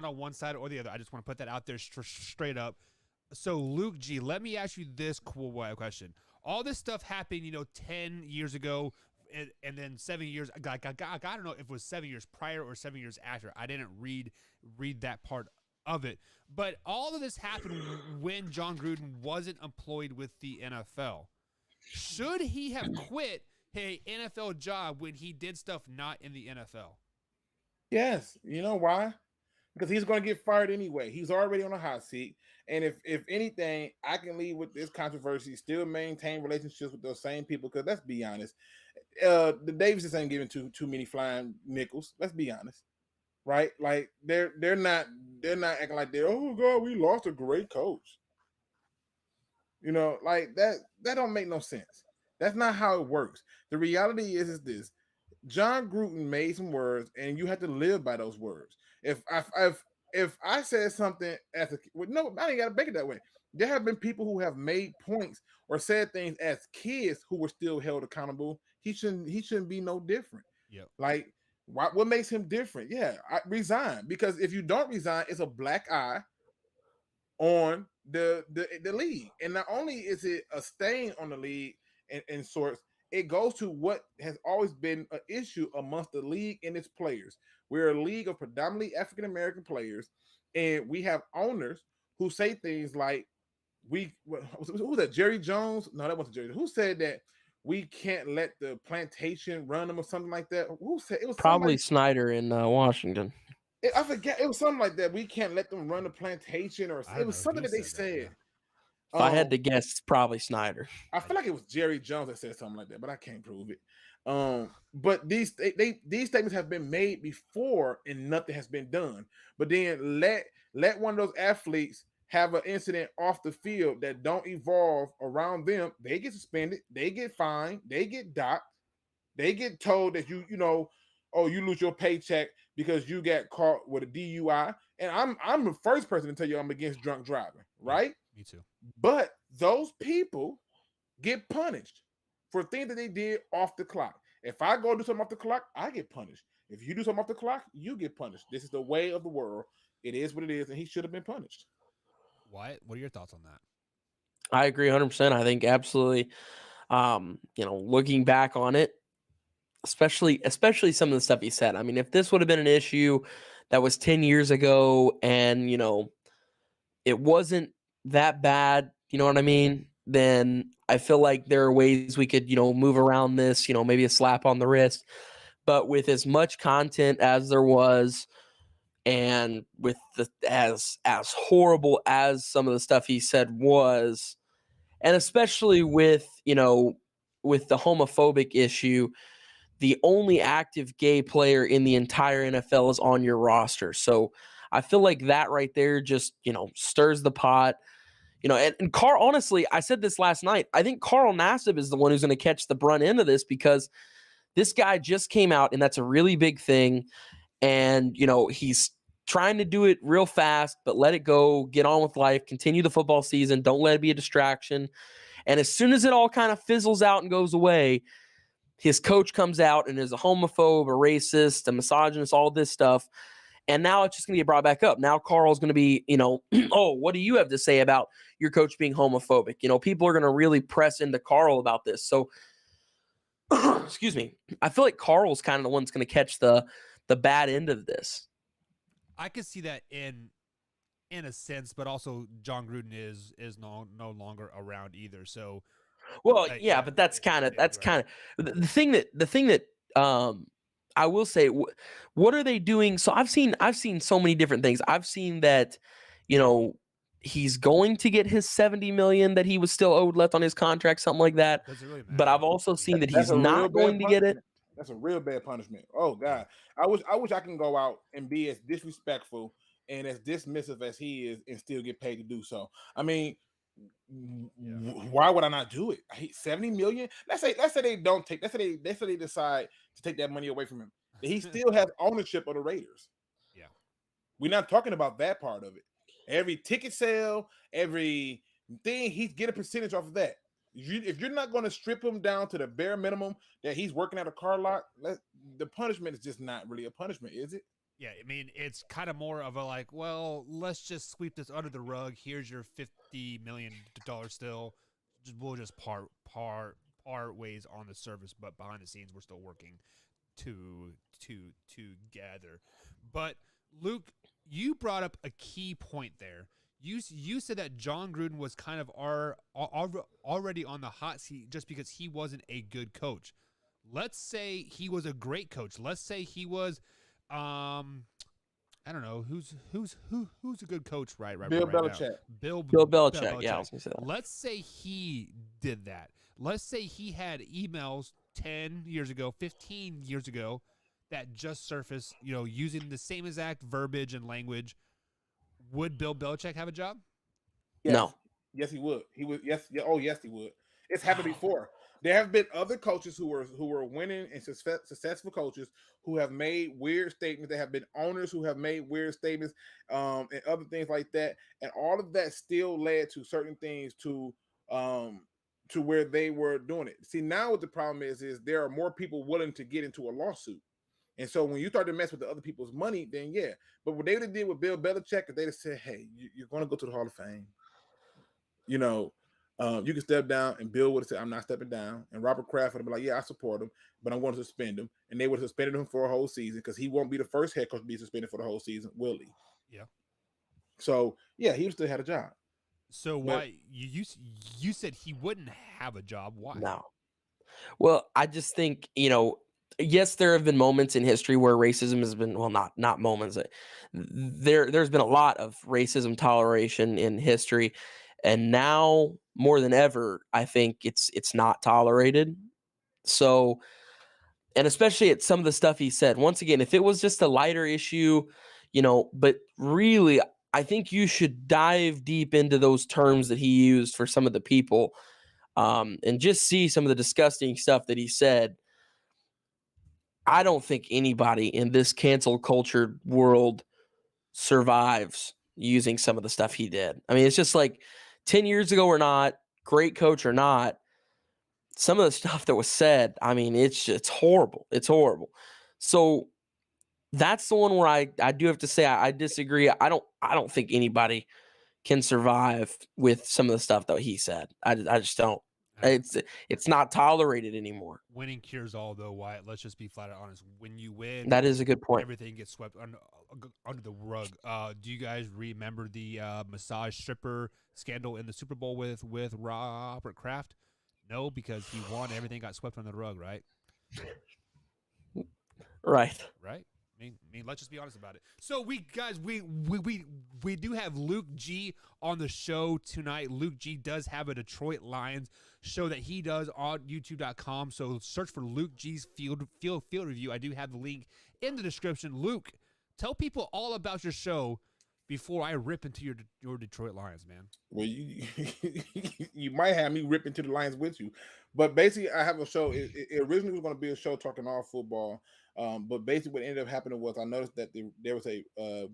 on one side or the other. I just want to put that out there straight up. So, Luke G, let me ask you this question. All this stuff happened, 10 years ago, and then 7 years. I don't know if it was 7 years prior or 7 years after. I didn't read that part of it. But all of this happened when Jon Gruden wasn't employed with the NFL. Should he have quit his NFL job when he did stuff not in the NFL? Yes. You know why? Because he's going to get fired anyway. He's already on a hot seat. And if anything, I can leave with this controversy, still maintain relationships with those same people. Because let's be honest, the Davises ain't giving too many flying nickels. Let's be honest, right? Like they're not acting like they're, oh God, we lost a great coach. You know, like that don't make no sense. That's not how it works. The reality is this: Jon Gruden made some words, and you have to live by those words. If I said something as a well, no, I ain't got to make it that way. There have been people who have made points or said things as kids who were still held accountable. He shouldn't be no different. Yep. Like what makes him different? Yeah, I resign, because if you don't resign, it's a black eye on the league. And not only is it a stain on the league in sorts, it goes to what has always been an issue amongst the league and its players. We're a league of predominantly African American players, and we have owners who say things like, who was that, Jerry Jones? No, that wasn't Jerry. Who said that we can't let the plantation run them or something like that? Who said it? Was Probably somebody, Snyder in Washington. I forget. It was something like that. We can't let them run the plantation, or I it don't was know something who that they said that, said. If I had to guess, it's probably Snyder. I feel like it was Jerry Jones that said something like that, but I can't prove it. But these statements have been made before, and nothing has been done. But then let one of those athletes have an incident off the field that don't evolve around them. They get suspended, they get fined, they get docked, they get told that you know, oh, you lose your paycheck because you got caught with a DUI. And I'm the first person to tell you I'm against drunk driving, right? Me too. But those people get punished for things that they did off the clock. If I go do something off the clock, I get punished. If you do something off the clock, you get punished. This is the way of the world. It is what it is, and he should have been punished. Wyatt, what are your thoughts on that? I agree 100%. I think absolutely. Looking back on it, especially some of the stuff he said. I mean, if this would have been an issue that was 10 years ago and, it wasn't that bad, you know what I mean? Then I feel like there are ways we could, move around this, maybe a slap on the wrist. But with as much content as there was, and with as horrible as some of the stuff he said was, and especially with with the homophobic issue, the only active gay player in the entire NFL is on your roster. So I feel like that right there just stirs the pot. And Carl, honestly, I said this last night, I think Carl Nassib is the one who's going to catch the brunt end of this, because this guy just came out, and that's a really big thing. And, he's trying to do it real fast, but let it go, get on with life, continue the football season, don't let it be a distraction. And as soon as it all kind of fizzles out and goes away, his coach comes out and is a homophobe, a racist, a misogynist, all this stuff. And now it's just going to get brought back up. Now Carl's going to be, oh, what do you have to say about your coach being homophobic? People are going to really press into Carl about this. So, excuse me, I feel like Carl's kind of the one that's going to catch the bad end of this. I could see that in a sense, but also Jon Gruden is no longer around either. So, well, yeah, but that's kind of the thing that I will say. What are they doing? So I've seen so many different things. I've seen that, he's going to get his $70 million that he was still owed left on his contract, something like that. Does it really matter? But I've also seen that That's he's a real not going bad to get it. That's a real bad punishment. Oh God, I wish I can go out and be as disrespectful and as dismissive as he is and still get paid to do so. I mean, why would I not do it? I hate 70 million. Let's say they don't take. Let's say they decide to take that money away from him. He still has ownership of the Raiders. Yeah, we're not talking about that part of it. Every ticket sale, every thing, he's get a percentage off of that. If you're not going to strip him down to the bare minimum that he's working at a car lot, the punishment is just not really a punishment, is it? Yeah, I mean, it's kind of more of a like, well, let's just sweep this under the rug. Here's your $50 million still. We'll just part ways on the surface, but behind the scenes, we're still working together. But Luke, you brought up a key point there. You said that Jon Gruden was kind of already on the hot seat just because he wasn't a good coach. Let's say he was a great coach. Let's say he was I don't know who's a good coach right Bill now. Belichick. Bill Belichick. Yeah, I was gonna say that. Let's say he did that. Let's say he had emails 10 years ago, 15 years ago that just surfaced, using the same exact verbiage and language. Would Bill Belichick have a job? Yes. No. Yes, he would. He would. Yes. Yeah, oh, yes, he would. It's happened before. There have been other coaches who were winning and successful coaches who have made weird statements. There have been owners who have made weird statements, and other things like that. And all of that still led to certain things to where they were doing it. See, now what the problem is there are more people willing to get into a lawsuit. And so when you start to mess with the other people's money, then yeah. But what they would have did with Bill Belichick, if they just said, "Hey, you're going to go to the Hall of Fame," you can step down, and Bill would have said, "I'm not stepping down." And Robert Kraft would have been like, "Yeah, I support him, but I'm going to suspend him." And they would have suspended him for a whole season because he won't be the first head coach to be suspended for the whole season, will he? Yeah. So yeah, he still had a job. So why you said he wouldn't have a job? Why? No. Well, I just think, yes, there have been moments in history where racism has been, well, not moments. There's been a lot of racism toleration in history, and now more than ever, I think it's not tolerated. So, and especially at some of the stuff he said. Once again, if it was just a lighter issue, but really, I think you should dive deep into those terms that he used for some of the people, and just see some of the disgusting stuff that he said. I don't think anybody in this cancel culture world survives using some of the stuff he did. I mean, it's just like 10 years ago or not, great coach or not, some of the stuff that was said, I mean, it's horrible. It's horrible. So that's the one where I do have to say I disagree. I don't think anybody can survive with some of the stuff that he said. I just don't. It's not tolerated anymore. Winning cures all, though, Wyatt. Let's just be flat out honest. When you win, that is a good point. Everything gets swept under the rug. Do you guys remember the massage stripper scandal in the Super Bowl with Robert Kraft? No, because he won. Everything got swept under the rug, right? Right. I mean, let's just be honest about it. So we do have Luke G on the show tonight. Luke G does have a Detroit Lions show that he does on YouTube.com. So search for Luke G's field review. I do have the link in the description. Luke, tell people all about your show before I rip into your Detroit Lions, man. Well, you might have me rip into the Lions with you, but basically, I have a show. It originally was going to be a show talking all football, but basically, what ended up happening was I noticed that there was a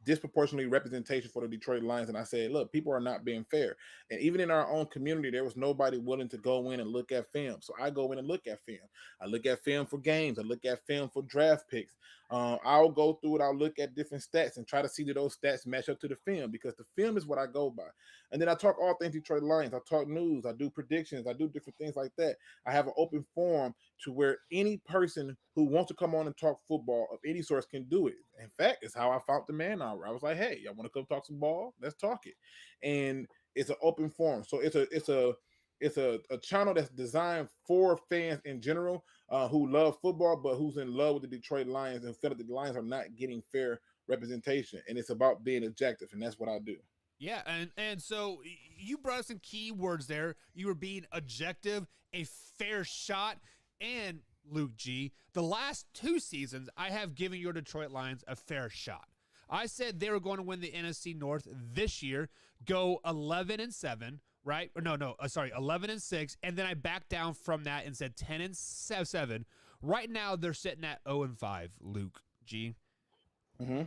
disproportionately representation for the Detroit Lions, and I said, look, people are not being fair. And even in our own community, there was nobody willing to go in and look at film. So I go in and look at film. I look at film for games. I look at film for draft picks. I'll go through it. I'll look at different stats and try to see that those stats match up to the film, because the film is what I go by. And then I talk all things Detroit Lions. I talk news. I do predictions. I do different things like that. I have an open forum to where any person who wants to come on and talk football of any source can do it. In fact, it's how I found the man hour. I was like, hey, y'all want to come talk some ball? Let's talk it. And it's an open forum. So it's a channel that's designed for fans in general who love football, but who's in love with the Detroit Lions and feel that the Lions are not getting fair representation. And it's about being objective, and that's what I do. Yeah, and so you brought up some key words there. You were being objective, a fair shot, and Luke G, the last 2 seasons, I have given your Detroit Lions a fair shot. I said they were going to win the NFC North this year, go 11-7, right? Or no, 11-6, and then I backed down from that and said 10-7. Right now, they're sitting at 0-5. Luke G. Mm-hmm.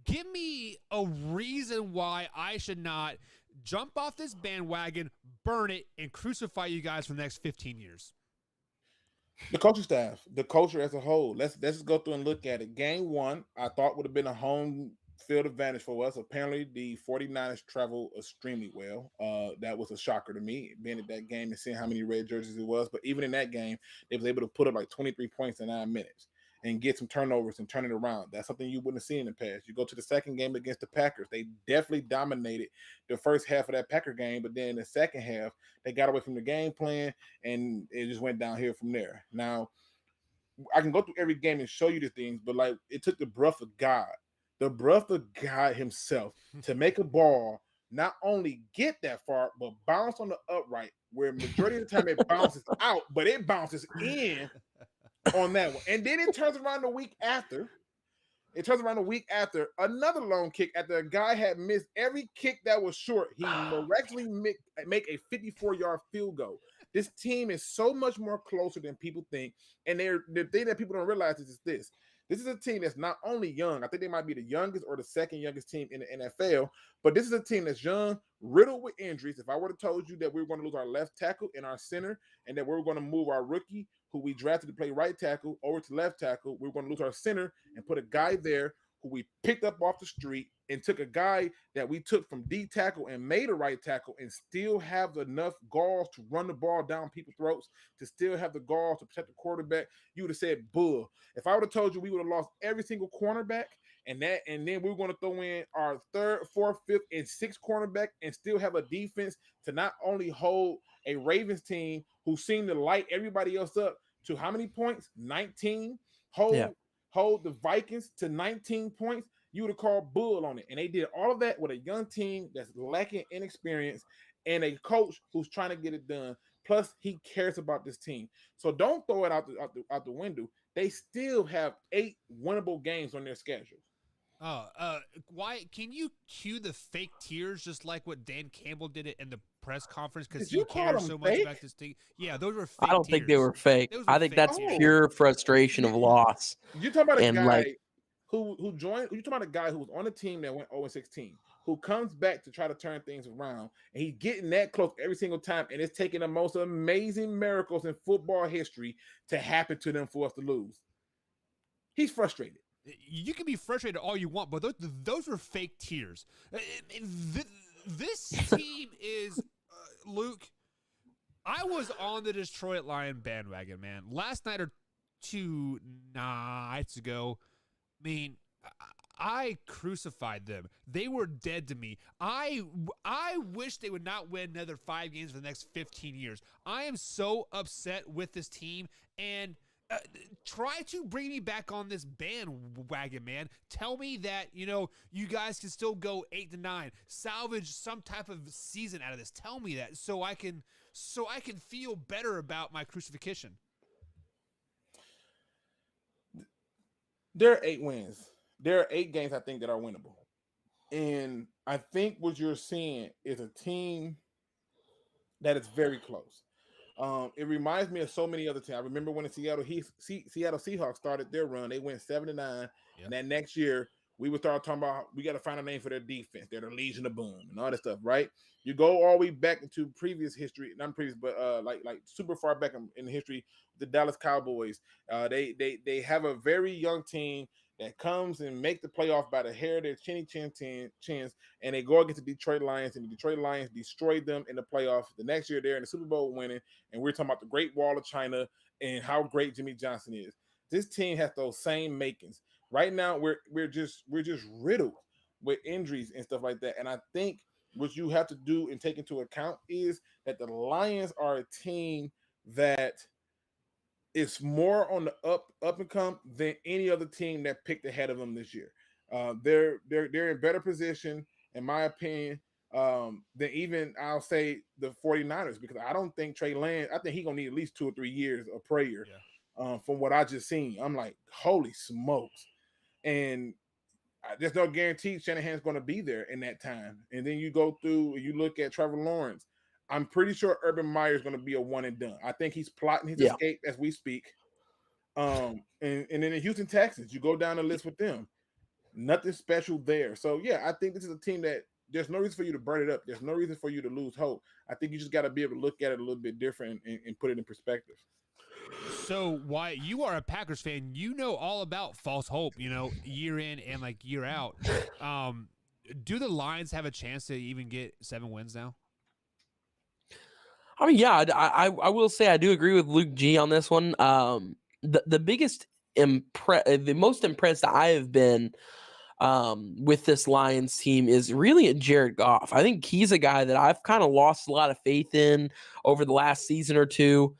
Give me a reason why I should not jump off this bandwagon, burn it, and crucify you guys for the next 15 years. The coaching staff, the culture as a whole. Let's just go through and look at it. Game 1, I thought would have been a home field advantage for us. Apparently, the 49ers traveled extremely well. That was a shocker to me, being at that game and seeing how many red jerseys it was. But even in that game, they was able to put up like 23 points in 9 minutes and get some turnovers and turn it around. That's something you wouldn't have seen in the past. You go to the second game against the Packers. They definitely dominated the first half of that Packer game, but then in the second half, they got away from the game plan, and it just went downhill from there. Now, I can go through every game and show you the things, but like it took the breath of God himself to make a ball not only get that far, but bounce on the upright, where majority of the time it bounces out, but it bounces in on that one. And then it turns around the week after. Another lone kick after a guy had missed every kick that was short. He miraculously make a 54-yard field goal. This team is so much more closer than people think. And the thing that people don't realize is this. This is a team that's not only young. I think they might be the youngest or the second youngest team in the NFL. But this is a team that's young, riddled with injuries. If I would have told you that we were going to lose our left tackle and our center, and that we were going to move our rookie, who we drafted to play right tackle, over to left tackle, we were going to lose our center and put a guy there who we picked up off the street and took a guy that we took from D tackle and made a right tackle, and still have enough galls to run the ball down people's throats, to still have the galls to protect the quarterback, you would have said, bull. If I would have told you we would have lost every single cornerback, and then we were going to throw in our third, fourth, fifth, and sixth cornerback and still have a defense to not only hold a Ravens team who seemed to light everybody else up to how many points? 19. Hold the Vikings to 19 points. You would have called bull on it. And they did all of that with a young team that's lacking in experience and a coach who's trying to get it done. Plus, he cares about this team. So don't throw it out the window. They still have 8 winnable games on their schedule. Why can you cue the fake tears just like what Dan Campbell did it in the press conference because Did he you call cares them so much fake? about this thing? Yeah, those were fake. I don't think they were fake. Those were I think fake that's tears. pure frustration of loss. You're talking about a And, guy like- who joined. You're talking about a guy who was on a team that went 0-16, who comes back to try to turn things around, and he's getting that close every single time, and it's taking the most amazing miracles in football history to happen to them for us to lose. He's frustrated. You can be frustrated all you want, but those were fake tears. This team is, Luke, I was on the Detroit Lion bandwagon, man. Last night or 2 nights ago, I mean, I crucified them. They were dead to me. I wish they would not win another 5 games for the next 15 years. I am so upset with this team, and try to bring me back on this bandwagon, man. Tell me that, you guys can still go 8-9, salvage some type of season out of this. Tell me that so I can feel better about my crucifixion. There are 8 wins. There are 8 games I think that are winnable. And I think what you're seeing is a team that is very close. It reminds me of so many other teams. I remember when the Seattle Seahawks started their run, they went 7-9. Yep. And that next year, we would start talking about we got to find a name for their defense. They're the Legion of Boom and all that stuff, right? You go all the way back into previous history, not previous, but like super far back in history, the Dallas Cowboys. They have a very young team that comes and make the playoff by the hair of their chinny chins, and they go against the Detroit Lions, and the Detroit Lions destroy them in the playoffs. The next year, they're in the Super Bowl winning, and we're talking about the Great Wall of China and how great Jimmy Johnson is. This team has those same makings. Right now, we're just riddled with injuries and stuff like that. And I think what you have to do and take into account is that the Lions are a team that is more on the up and come than any other team that picked ahead of them this year. They're in better position, in my opinion, than even I'll say the 49ers, because I don't think Trey Lance, I think he's gonna need at least 2 or 3 years of prayer. From what I just seen. I'm like, holy smokes. And there's no guarantee Shanahan's going to be there in that time. And then you go through, you look at Trevor Lawrence. I'm pretty sure Urban Meyer is going to be a one and done. I think he's plotting his escape as we speak. And then the Houston Texans, you go down the list with them. Nothing special there. So, yeah, I think this is a team that there's no reason for you to burn it up. There's no reason for you to lose hope. I think you just got to be able to look at it a little bit different and put it in perspective. So why you are a Packers fan, you know all about false hope, year in and like year out. Do the Lions have a chance to even get 7 wins now? I mean, yeah, I will say I do agree with Luke G on this one. The biggest the most impressed I have been with this Lions team is really Jared Goff. I think he's a guy that I've kind of lost a lot of faith in over the last season or two.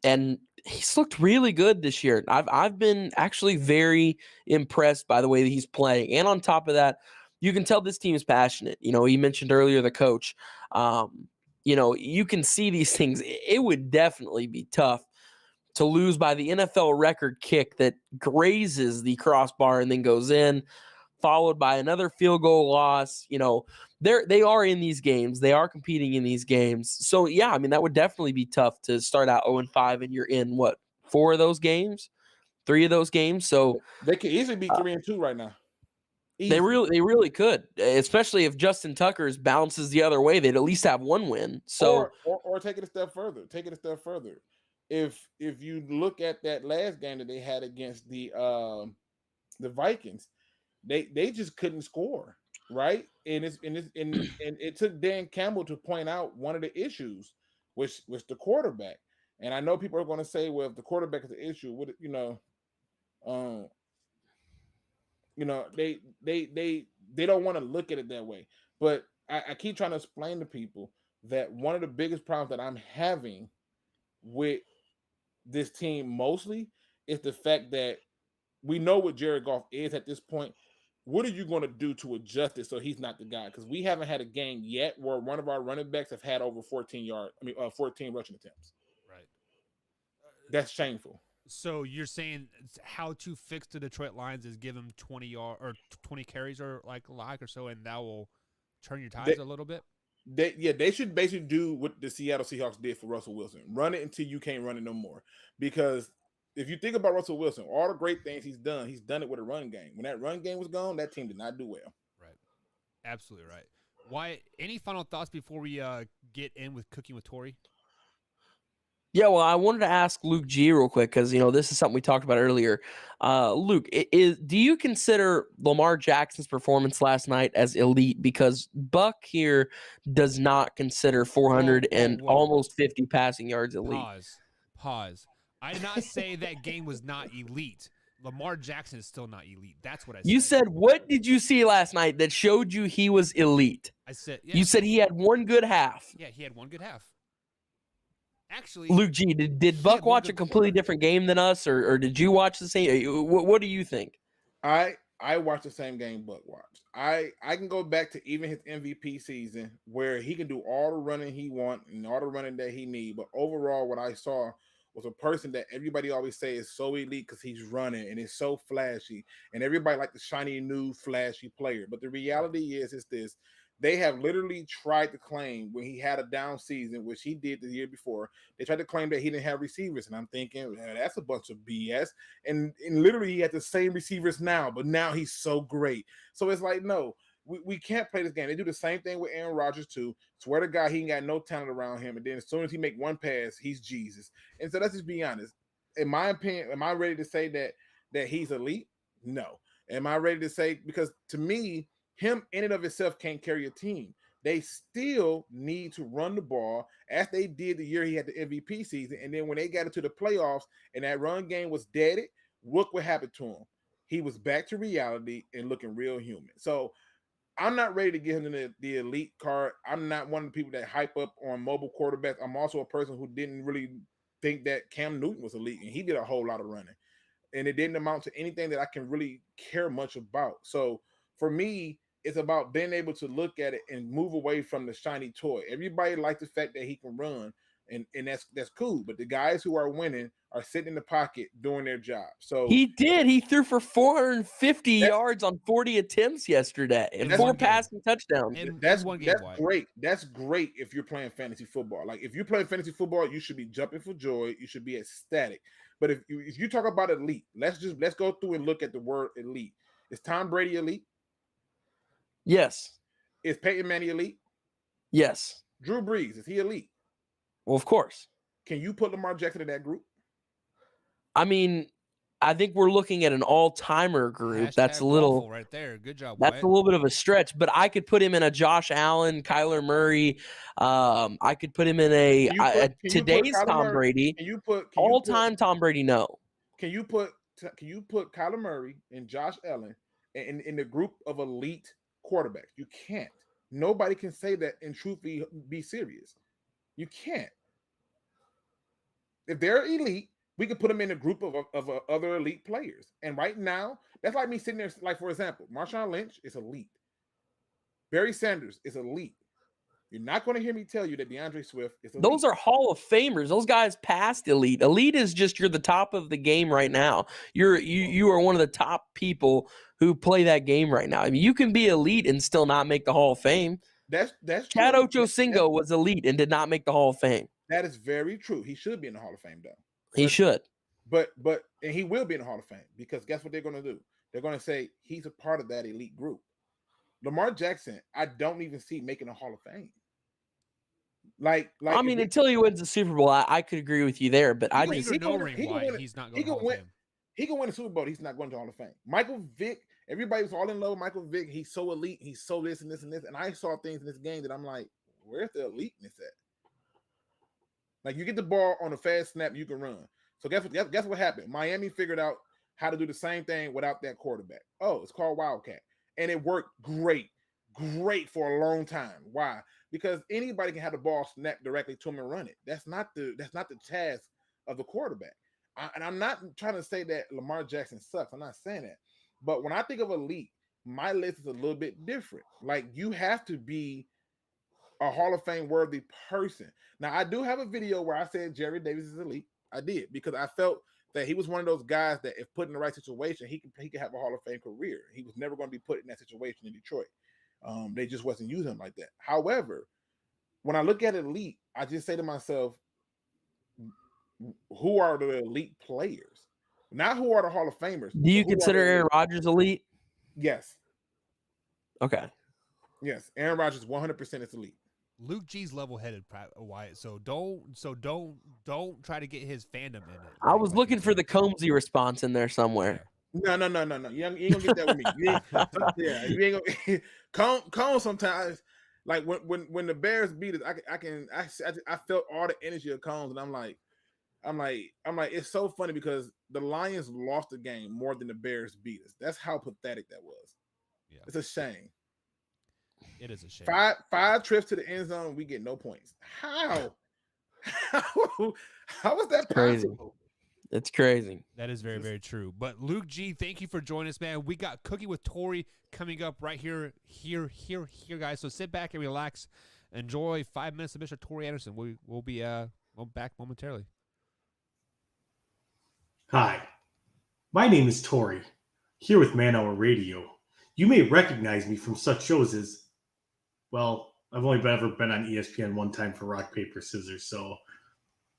And he's looked really good this year. I've been actually very impressed by the way that he's playing. And on top of that, you can tell this team is passionate. You mentioned earlier the coach. You can see these things. It would definitely be tough to lose by the NFL record kick that grazes the crossbar and then goes in, followed by another field goal loss. They are in these games. They are competing in these games. So, yeah, I mean, that would definitely be tough to start out 0-5 and you're in, 4 of those games? 3 of those games? So they could easily be 3-2 right now. they really could, especially if Justin Tucker's bounces the other way. They'd at least have one win. So or take it a step further. If you look at that last game that they had against the Vikings, they just couldn't score, right? And it took Dan Campbell to point out one of the issues, which was the quarterback. And I know people are going to say, well, if the quarterback is the issue, they don't want to look at it that way. But I keep trying to explain to people that one of the biggest problems that I'm having with this team mostly is the fact that we know what Jared Goff is at this point. What are you going to do to adjust it so he's not the guy? Because we haven't had a game yet where one of our running backs have had over 14 rushing attempts. Right. That's shameful. So you're saying how to fix the Detroit Lions is give them 20 or 20 carries or or so, and that will turn your tides a little bit. They should basically do what the Seattle Seahawks did for Russell Wilson. Run it until you can't run it no more. Because if you think about Russell Wilson, all the great things he's done it with a run game. When that run game was gone, that team did not do well. Right. Absolutely right. Why? Any final thoughts before we get in with Cooking with Tori? Yeah, well, I wanted to ask Luke G real quick because this is something we talked about earlier. Luke, do you consider Lamar Jackson's performance last night as elite? Because Buck here does not consider 400 and almost 50 passing yards elite. Pause. I did not say that game was not elite. Lamar Jackson is still not elite. That's what I said. You said, what did you see last night that showed you he was elite? I said, yeah. You said he had one good half. Yeah, he had one good half. Actually, Luke G, did Buck watch a completely different game than us, or did you watch the same? What do you think? I watched the same game Buck watched. I can go back to even his MVP season where he can do all the running he wants and all the running that he needs. But overall, what I saw was a person that everybody always say is so elite because he's running and it's so flashy. And everybody like the shiny, new, flashy player. But the reality is this. They have literally tried to claim when he had a down season, which he did the year before, they tried to claim that he didn't have receivers. And I'm thinking, that's a bunch of BS. And literally he had the same receivers now, but now he's so great. So it's like, no, we can't play this game. They do the same thing with Aaron Rodgers too. Swear to God, he ain't got no talent around him. And then as soon as he make one pass, he's Jesus. And so let's just be honest. In my opinion, am I ready to say that he's elite? No. Am I ready to say, because to me, him in and of itself can't carry a team. They still need to run the ball as they did the year he had the MVP season. And then when they got into the playoffs and that run game was deaded, look what happened to him. He was back to reality and looking real human. So I'm not ready to give him the elite card. I'm not one of the people that hype up on mobile quarterbacks. I'm also a person who didn't really think that Cam Newton was elite, and he did a whole lot of running. And it didn't amount to anything that I can really care much about. So for me, it's about being able to look at it and move away from the shiny toy. Everybody likes the fact that he can run, and that's cool. But the guys who are winning are sitting in the pocket doing their job. So he did. He threw for 450 yards on 40 attempts yesterday and 4 passing touchdowns. That's great. That's great if you're playing fantasy football. Like if you're playing fantasy football, you should be jumping for joy. You should be ecstatic. But if you talk about elite, let's go through and look at the word elite. Is Tom Brady elite? Yes. Is Peyton Manning elite? Yes. Drew Brees, is he elite? Well, of course. Can you put Lamar Jackson in that group? I mean, I think we're looking at an all-timer group. That's a little right there. Good job. That's a little bit of a stretch, but I could put him in a Josh Allen, Kyler Murray. I could put him in today's Tom Brady. All-time Tom Brady? No. Can you put Kyler Murray and Josh Allen in the group of elite quarterbacks? You can't. Nobody can say that and truthfully be serious. You can't. If they're elite, we could put him in a group of other elite players. And right now, that's like me sitting there, like, for example, Marshawn Lynch is elite. Barry Sanders is elite. You're not going to hear me tell you that DeAndre Swift is elite. Those are Hall of Famers. Those guys passed elite. Elite is just you're the top of the game right now. You are one of the top people who play that game right now. I mean, you can be elite and still not make the Hall of Fame. That's Chad true. Ochocinco was elite and did not make the Hall of Fame. That is very true. He should be in the Hall of Fame, though. He should. But and he will be in the Hall of Fame, because guess what they're going to do? They're going to say he's a part of that elite group. Lamar Jackson, I don't even see making a Hall of Fame. Like I mean, until he wins the Super Bowl, I could agree with you there. But I just he's not going to Hall of Fame. He can win a Super Bowl. He's not going to Hall of Fame. Michael Vick, everybody was all in love with Michael Vick. He's so elite. He's so this and this and this. And I saw things in this game that I'm like, where's the eliteness at? Like, you get the ball on a fast snap, you can run. So guess what happened? Miami figured out how to do the same thing without that quarterback. Oh, it's called Wildcat. And it worked great for a long time. Why? Because anybody can have the ball snapped directly to him and run it. That's not the task of the quarterback. And I'm not trying to say that Lamar Jackson sucks. I'm not saying that. But when I think of elite, my list is a little bit different. Like, you have to be a Hall of Fame worthy person. Now, I do have a video where I said Jerry Davis is elite. I did, because I felt that he was one of those guys that if put in the right situation, he could have a Hall of Fame career. He was never going to be put in that situation in Detroit. They just wasn't using him like that. However, when I look at elite, I just say to myself, who are the elite players? Not who are the Hall of Famers. Do you consider Aaron Rodgers elite? Yes. Okay. Yes, Aaron Rodgers 100% is elite. Luke G's level-headed, Wyatt. So don't try to get his fandom in it. I was looking for the Combsy response in there somewhere. No. You ain't gonna get that with me. You ain't gonna. Cone sometimes, like when the Bears beat us, I felt all the energy of Cones, and I'm like, it's so funny because the Lions lost the game more than the Bears beat us. That's how pathetic that was. Yeah. It's a shame. It is a shame. Five trips to the end zone, we get no points. How is that crazy? Possible? It's crazy. That is very, very true. But Luke G, thank you for joining us, man. We got Cooking with Tori coming up right here, guys. So sit back and relax. Enjoy 5 minutes of Mr. Tori Anderson. We'll be back momentarily. Hi, my name is Tori, here with Man Hour Radio. You may recognize me from such shows as, well, I've only ever been on ESPN one time for Rock, Paper, Scissors, so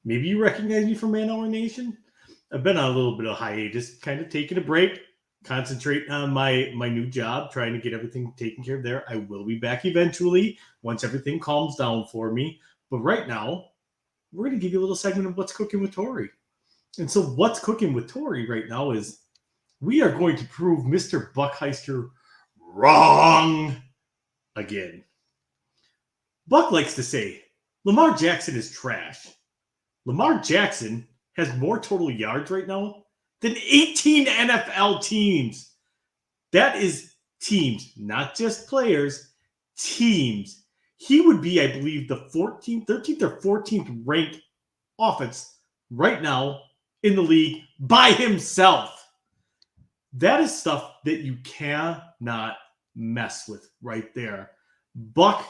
maybe you recognize me from Man Hour Nation? I've been on a little bit of hiatus, kind of taking a break, concentrating on my new job, trying to get everything taken care of there. I will be back eventually once everything calms down for me. But right now, we're going to give you a little segment of What's Cooking with Tori. And so what's cooking with Tori right now is we are going to prove Mr. Buckheister wrong again. Buck likes to say, Lamar Jackson is trash. Lamar Jackson has more total yards right now than 18 NFL teams. That is teams, not just players, teams. He would be, I believe, the 13th or 14th ranked offense right now in the league by himself. That is stuff that you cannot mess with right there. Buck,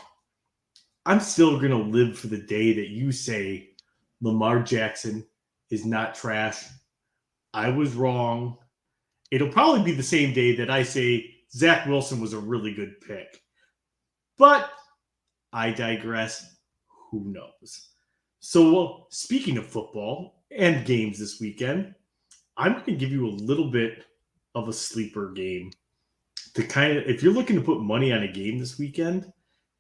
I'm still going to live for the day that you say Lamar Jackson is not trash. I was wrong. It'll probably be the same day that I say Zach Wilson was a really good pick. But I digress. Who knows? So, speaking of football and games this weekend, I'm going to give you a little bit of a sleeper game to kind of, if you're looking to put money on a game this weekend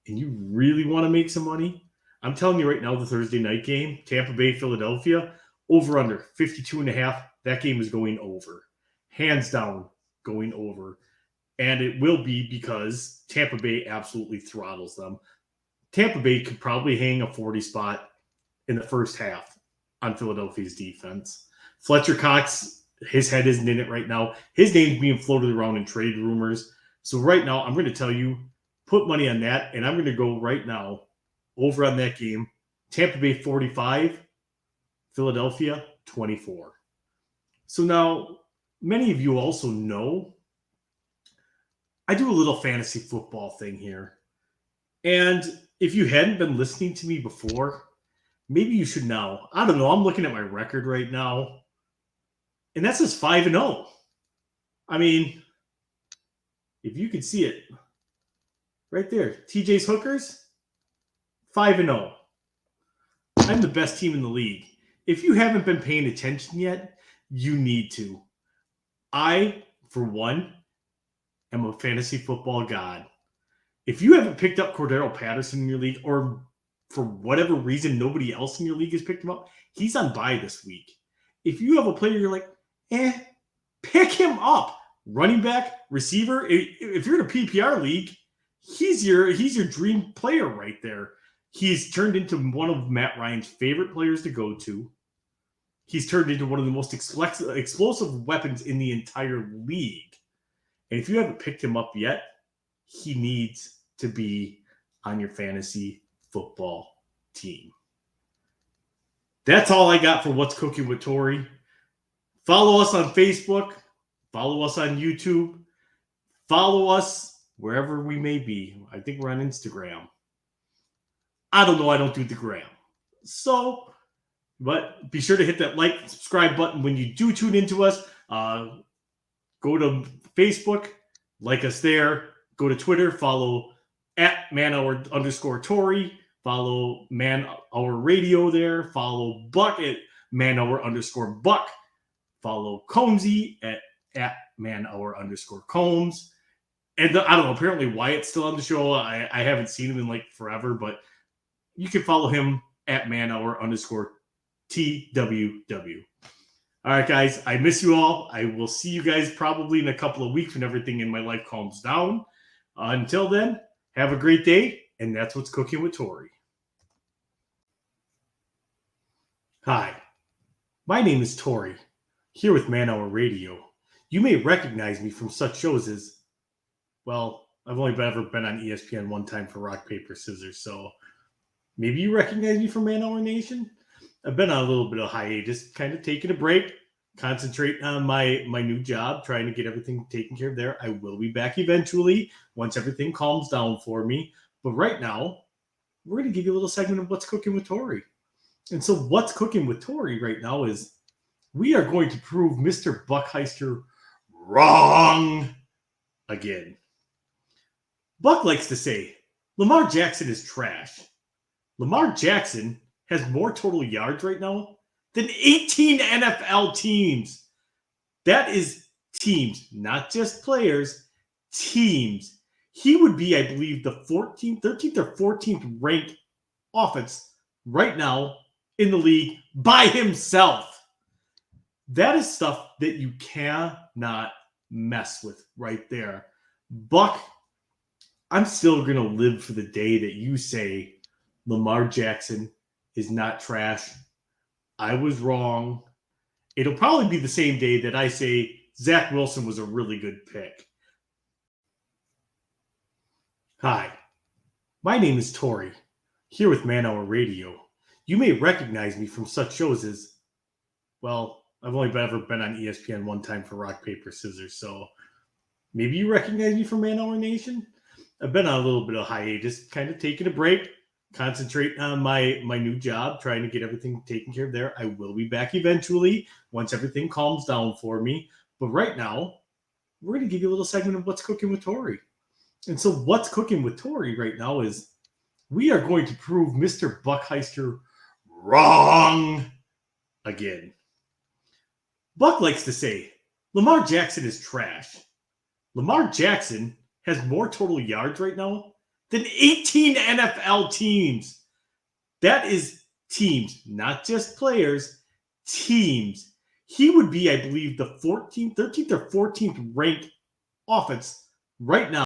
and you really want to make some money, I'm telling you right now, the Thursday night game, Tampa Bay, Philadelphia, over under 52.5. That game is going over. Hands down, going over. And it will be because Tampa Bay absolutely throttles them. Tampa Bay could probably hang a 40 spot in the first half on Philadelphia's defense. Fletcher Cox, his head isn't in it right now. His name's being floated around in trade rumors. So right now, I'm going to tell you, put money on that, and I'm going to go right now over on that game. Tampa Bay 45, Philadelphia 24. So now, many of you also know I do a little fantasy football thing here. And if you hadn't been listening to me before, maybe you should now. I don't know. I'm looking at my record right now, and that says 5-0. I mean, if you could see it right there, TJ's Hookers, 5-0. I'm the best team in the league. If you haven't been paying attention yet, you need to. I, for one, am a fantasy football god. If you haven't picked up Cordero Patterson in your league, or for whatever reason nobody else in your league has picked him up, he's on bye this week. If you have a player you're like, pick him up. Running back, receiver. If you're in a PPR league, he's your dream player right there. He's turned into one of Matt Ryan's favorite players to go to. He's turned into one of the most explosive weapons in the entire league. And if you haven't picked him up yet, he needs to be on your fantasy football team. That's all I got for What's Cooking with Tori. Follow us on Facebook. Follow us on YouTube. Follow us wherever we may be. I think we're on Instagram. I don't know. I don't do the gram. So, but be sure to hit that like, subscribe button when you do tune into us. Go to Facebook, like us there. Go to Twitter, follow at @manhour_Tory. Follow Man Hour Radio there. Follow Buck at @manhour_Buck. Follow Combsy at @manhour_Combs. And I don't know, apparently Wyatt's still on the show. I haven't seen him in like forever, but you can follow him at @manhour_TWW. All right, guys, I miss you all. I will see you guys probably in a couple of weeks when everything in my life calms down. Until then, have a great day, and that's What's Cooking with Tori. Hi, my name is Tori, here with Man Hour Radio. You may recognize me from such shows as, well, I've only ever been on ESPN one time for Rock, Paper, Scissors, so maybe you recognize me from Man Hour Nation? I've been on a little bit of hiatus, kind of taking a break, concentrating on my new job, trying to get everything taken care of there. I will be back eventually once everything calms down for me. But right now, we're going to give you a little segment of What's Cooking with Tori. And so what's cooking with Tori right now is we are going to prove Mr. Buckheister wrong again. Buck likes to say, Lamar Jackson is trash. Lamar Jackson has more total yards right now than 18 NFL teams. That is teams, not just players, teams. He would be, I believe, the 13th or 14th ranked offense right now in the league by himself. That is stuff that you cannot mess with right there. Buck, I'm still going to live for the day that you say Lamar Jackson is not trash. I was wrong. It'll probably be the same day that I say Zach Wilson was a really good pick. Hi, my name is Tori, here with Man Hour Radio. You may recognize me from such shows as, well, I've only ever been on ESPN one time for Rock, Paper, Scissors, so maybe you recognize me from Man Hour Nation? I've been on a little bit of hiatus, kind of taking a break, concentrating on my new job, trying to get everything taken care of there. I will be back eventually once everything calms down for me. But right now, we're going to give you a little segment of What's Cooking with Tori. And so what's cooking with Tori right now is we are going to prove Mr. Buckheister wrong again. Buck likes to say, Lamar Jackson is trash. Lamar Jackson has more total yards right now than 18 NFL teams. That is teams, not just players, teams. He would be, I believe, the 13th or 14th ranked offense right now